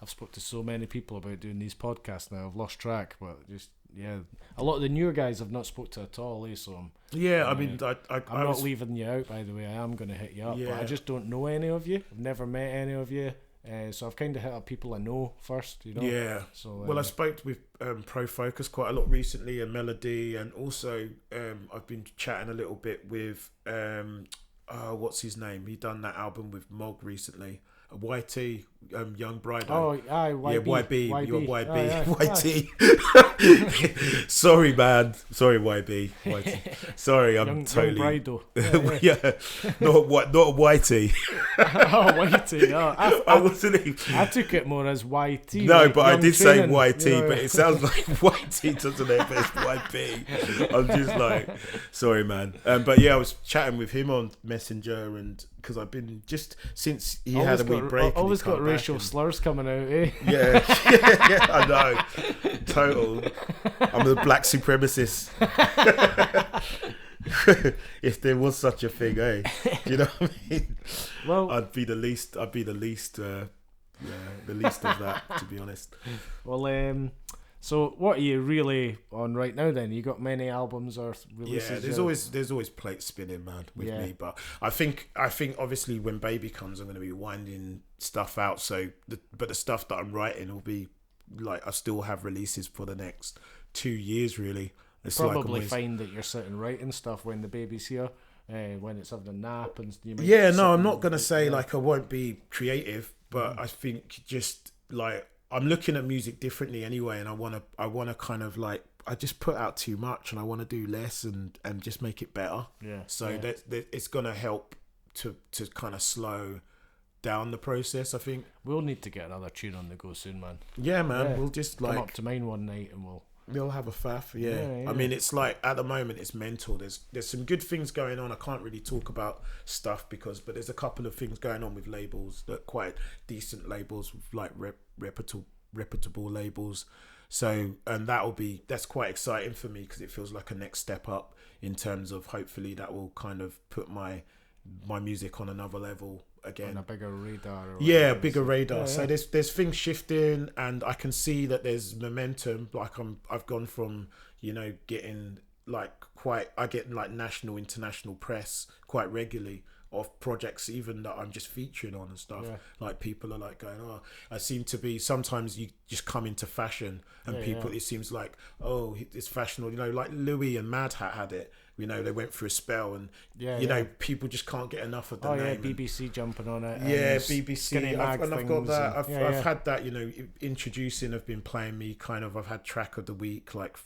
I've spoke to so many people about doing these podcasts now. I've lost track, but just a lot of the newer guys I've not spoke to at all. So I'm not leaving you out, by the way. I am going to hit you up, but I just don't know any of you. I've never met any of you. So I've kind of hit up people I know first, you know. Yeah. So I spoke with Pro Focus quite a lot recently, and Melody, and also I've been chatting a little bit with what's his name? He done that album with Mog recently. YT, Young Brido. Oh, aye, YB. You're YB. YT. Sorry, man. Sorry, YB. Sorry, I'm totally. Young Brido. Not YT. YT. Oh, I wasn't. I took it more as YT. No, like but I did training, say YT, you know. but it sounds like YT doesn't it? But it's YB. I'm just like, sorry, man. But yeah, I was chatting with him on Messenger, and because I've been just since he had a wee break. Always got racial slurs coming out, eh? Yeah, I know. Total. I'm the black supremacist. If there was such a thing, eh? You know what I mean? Well, I'd be the least. The least of that, to be honest. Well, so what are you really on right now then? You got many albums or releases? Yeah, there's always plates spinning, man, with me. But I think obviously when Baby comes, I'm going to be winding stuff out. But the stuff that I'm writing will be like, I still have releases for the next 2 years, really. You probably find that you're sitting writing stuff when the baby's here, when it's having a nap, and you might I'm not going to say like I won't be creative, but I think just like, I'm looking at music differently anyway, and I want to kind of like, I just put out too much, and I want to do less and just make it better. Yeah. So that it's gonna help to kind of slow down the process. I think we'll need to get another tune on the go soon, man. Yeah, man. We'll just come up to mine one night and we'll have a faff. Yeah. I mean, it's like at the moment it's mental. There's some good things going on. I can't really talk about stuff but there's a couple of things going on with labels that quite decent labels, with like reputable labels. So, and that's quite exciting for me, because it feels like a next step up in terms of, hopefully that will kind of put my music on another level again, on a bigger radar. Bigger radar. So there's things shifting, and I can see that there's momentum. Like I've gone from, you know, getting like I get like national, international press quite regularly of projects even that I'm just featuring on and stuff. Yeah. Like people are like going, oh, I seem to be, sometimes you just come into fashion and people, it seems like, oh, it's fashionable, you know, like Louis and Mad Hat had it, you know, they went through a spell and you know, people just can't get enough of the name. BBC jumping on it. BBC. I've got that. I've had that, you know, introducing have been playing me kind of, I've had track of the week like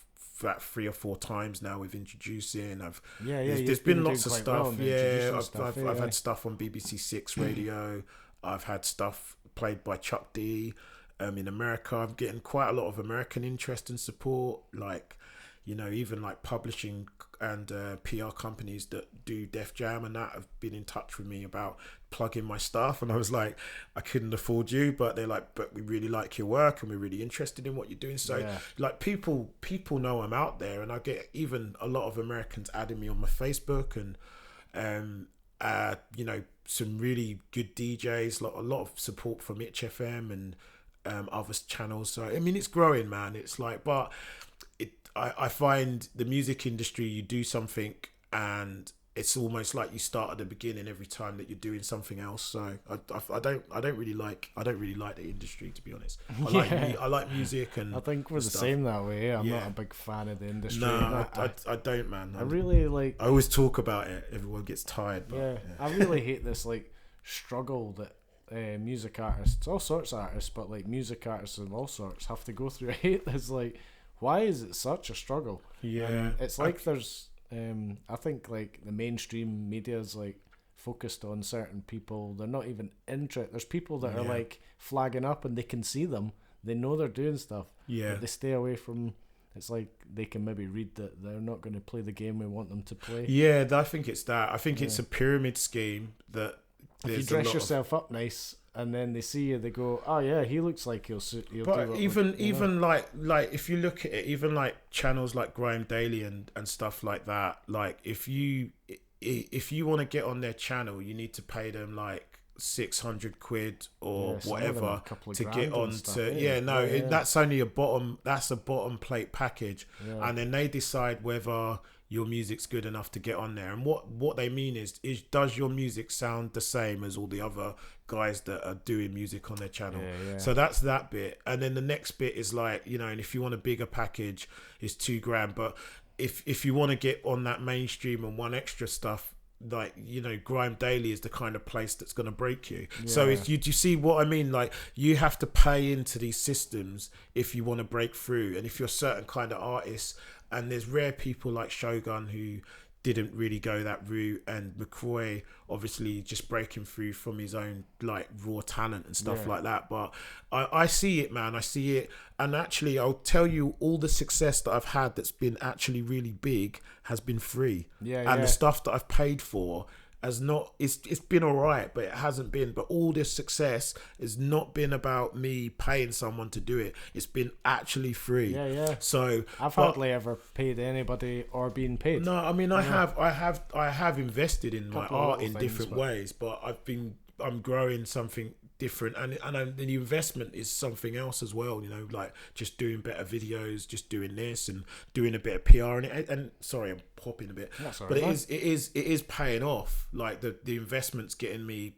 that 3 or 4 times now with introducing. There's been lots of stuff. I've had stuff on BBC Six Radio. I've had stuff played by Chuck D. In America, I'm getting quite a lot of American interest and support. Like, you know, even like publishing and PR companies that do Def Jam and that have been in touch with me about plugging my stuff, and I was like, I couldn't afford you, but they're like, but we really like your work and we're really interested in what you're doing. So like people know I'm out there, and I get even a lot of Americans adding me on my Facebook, and you know, some really good DJs, a lot of support from Itch FM and other channels. So I mean, it's growing, man. It's like, but I find the music industry, you do something and it's almost like you start at the beginning every time that you're doing something else. So I don't really like the industry, to be honest. I like music, and I think we're the same that way. I'm not a big fan of the industry. No, I don't, man. I really like. I always talk about it. Everyone gets tired. But, I really hate this like struggle that music artists, all sorts of artists, but like music artists and all sorts have to go through. I hate this. Like, why is it such a struggle? It's like there's I think like the mainstream media is like focused on certain people. They're not even interested. There's people that are like flagging up and they can see them, they know they're doing stuff, but they stay away from. It's like they can maybe read that they're not going to play the game we want them to play. I think it's that. I think it's a pyramid scheme that if you dress yourself up nice and then they see you, they go, oh yeah, he looks like he'll but do it. Even like if you look at it, even like channels like Grime Daily and stuff like that, like if you want to get on their channel, you need to pay them like 600 quid or whatever to get on to that's only a bottom plate package, and then they decide whether your music's good enough to get on there. And what they mean is does your music sound the same as all the other guys that are doing music on their channel? So that's that bit. And then the next bit is like, you know, and if you want a bigger package, it's $2,000. But if you want to get on that mainstream and one extra stuff, like, you know, Grime Daily is the kind of place that's going to break you. So if you see what I mean? Like, you have to pay into these systems if you want to break through. And if you're a certain kind of artist, and there's rare people like Shogun who didn't really go that route, and McCroy obviously just breaking through from his own like raw talent and stuff like that. But I see it, man. I see it. And actually, I'll tell you, all the success that I've had that's been actually really big has been free. The stuff that I've paid for has not, it's been all right, but it hasn't been. But all this success has not been about me paying someone to do it. It's been actually free. So I've hardly ever paid anybody or been paid. No, I mean, I have invested in my art in different ways, but I'm growing something different, and the investment is something else as well, you know, like just doing better videos, just doing this and doing a bit of PR, and sorry, I'm popping a bit, but it is paying off. Like the investment's getting me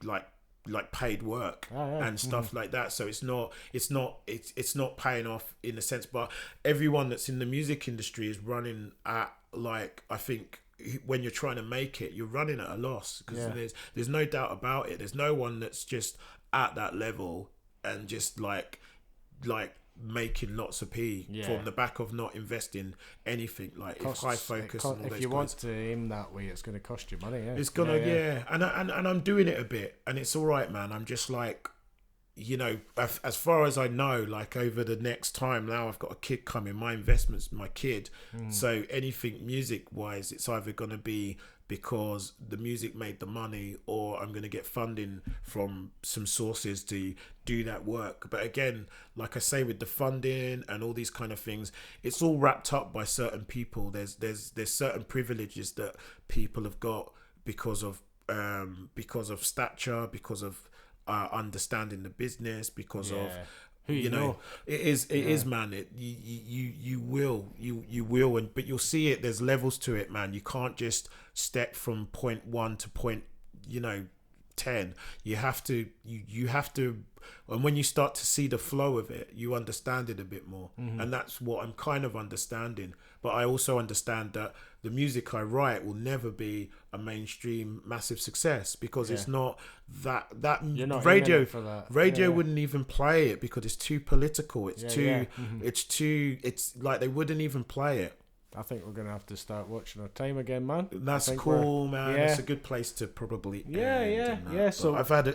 like paid work and stuff like that. So it's not paying off in a sense, but everyone that's in the music industry is running at, like, I think when you're trying to make it, you're running at a loss, because there's no doubt about it. There's no one that's just at that level and just like making lots of from the back of not investing anything. Like, if High Focus and all if those you guys, want to aim that way, it's going to cost you money. It's gonna and I'm doing it a bit, and it's all right, man. I'm just like, you know, as far as I know, like over the next time, now I've got a kid coming, my investment's my kid. So anything music wise, it's either going to be because the music made the money, or I'm going to get funding from some sources to do that work. But again, like I say, with the funding and all these kind of things, it's all wrapped up by certain people. There's certain privileges that people have got because of stature, because of understanding the business, because of you know it is man, you will, but you'll see it, there's levels to it, man. You can't just step from point 1 to point 10, you have to, and when you start to see the flow of it, you understand it a bit more. And that's what I'm kind of understanding. But I also understand that the music I write will never be a mainstream massive success, because it's not that You're not radio aiming for that. radio wouldn't even play it, because it's too political. It's it's like they wouldn't even play it. I think we're gonna have to start watching our time again, man. That's cool, man. Yeah. It's a good place to probably Yeah. So I've had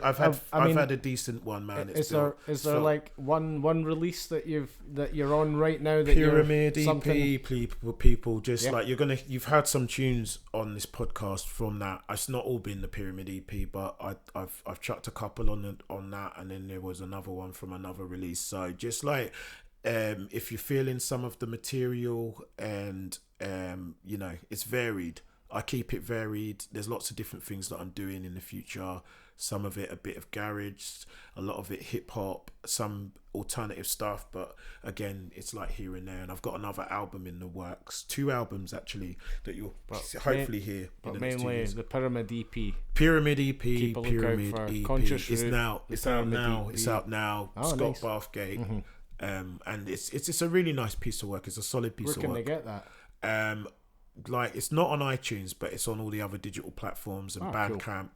a decent one, man. Is there like one release that you're on right now that Pyramid you're EP people just like you've heard some tunes on this podcast from that. It's not all been the Pyramid EP, but I've chucked a couple on that, and then there was another one from another release. So just like if you're feeling some of the material, and it's varied. I keep it varied. There's lots of different things that I'm doing in the future. Some of it a bit of garage, a lot of it hip hop, some alternative stuff, but again, it's like here and there. And I've got another album in the works, 2 albums actually, that you'll hopefully hear. But mainly the Pyramid EP. Pyramid EP. Keep a Pyramid lookout for EP. Conscious It's Root, now. It's out now. EP. It's out now. Oh, Scott nice. Bathgate. And it's a really nice piece of work. It's a solid piece of work. Where can they get that? Like it's not on iTunes, but it's on all the other digital platforms and Bandcamp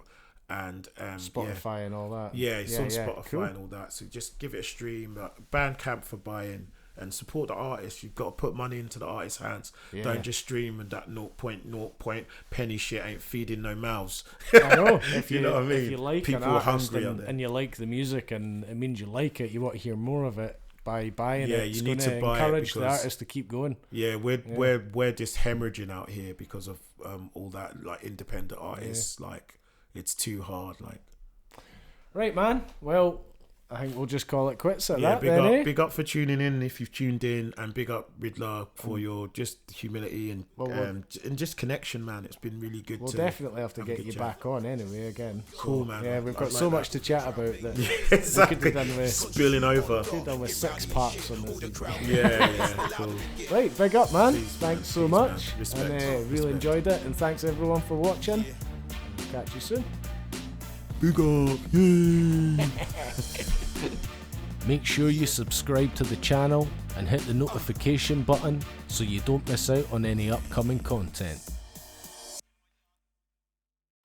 and Spotify and all that. Yeah, it's on Spotify cool. and all that. So just give it a stream. Bandcamp for buying, and support the artist. You've got to put money into the artist's hands. Yeah. Don't just stream, and that 0.0 penny shit ain't feeding no mouths. I know. If you know what I mean? If you like people an are artist hungry out there. and you like the music, and it means you like it, you want to hear more of it. By buying it, you need to buy it encourage the because artist to keep going. Yeah, we're just hemorrhaging out here because of all that like independent artists. Like it's too hard. Like right, man. Well, I think we'll just call it quits at that. Big up for tuning in if you've tuned in, and big up Riddler for your just humility and just connection, man. It's been really good. We'll definitely have to get you back on anyway again. Cool, man. Yeah, we've got so much to chat about that. Exactly. We could have done with spilling over. Could have done with 6 parts on this. Yeah, cool. Right, big up, man. Thanks so much. Man. Respect. And really enjoyed it. And thanks everyone for watching. Catch you soon. Big up. Yay. Make sure you subscribe to the channel and hit the notification button so you don't miss out on any upcoming content.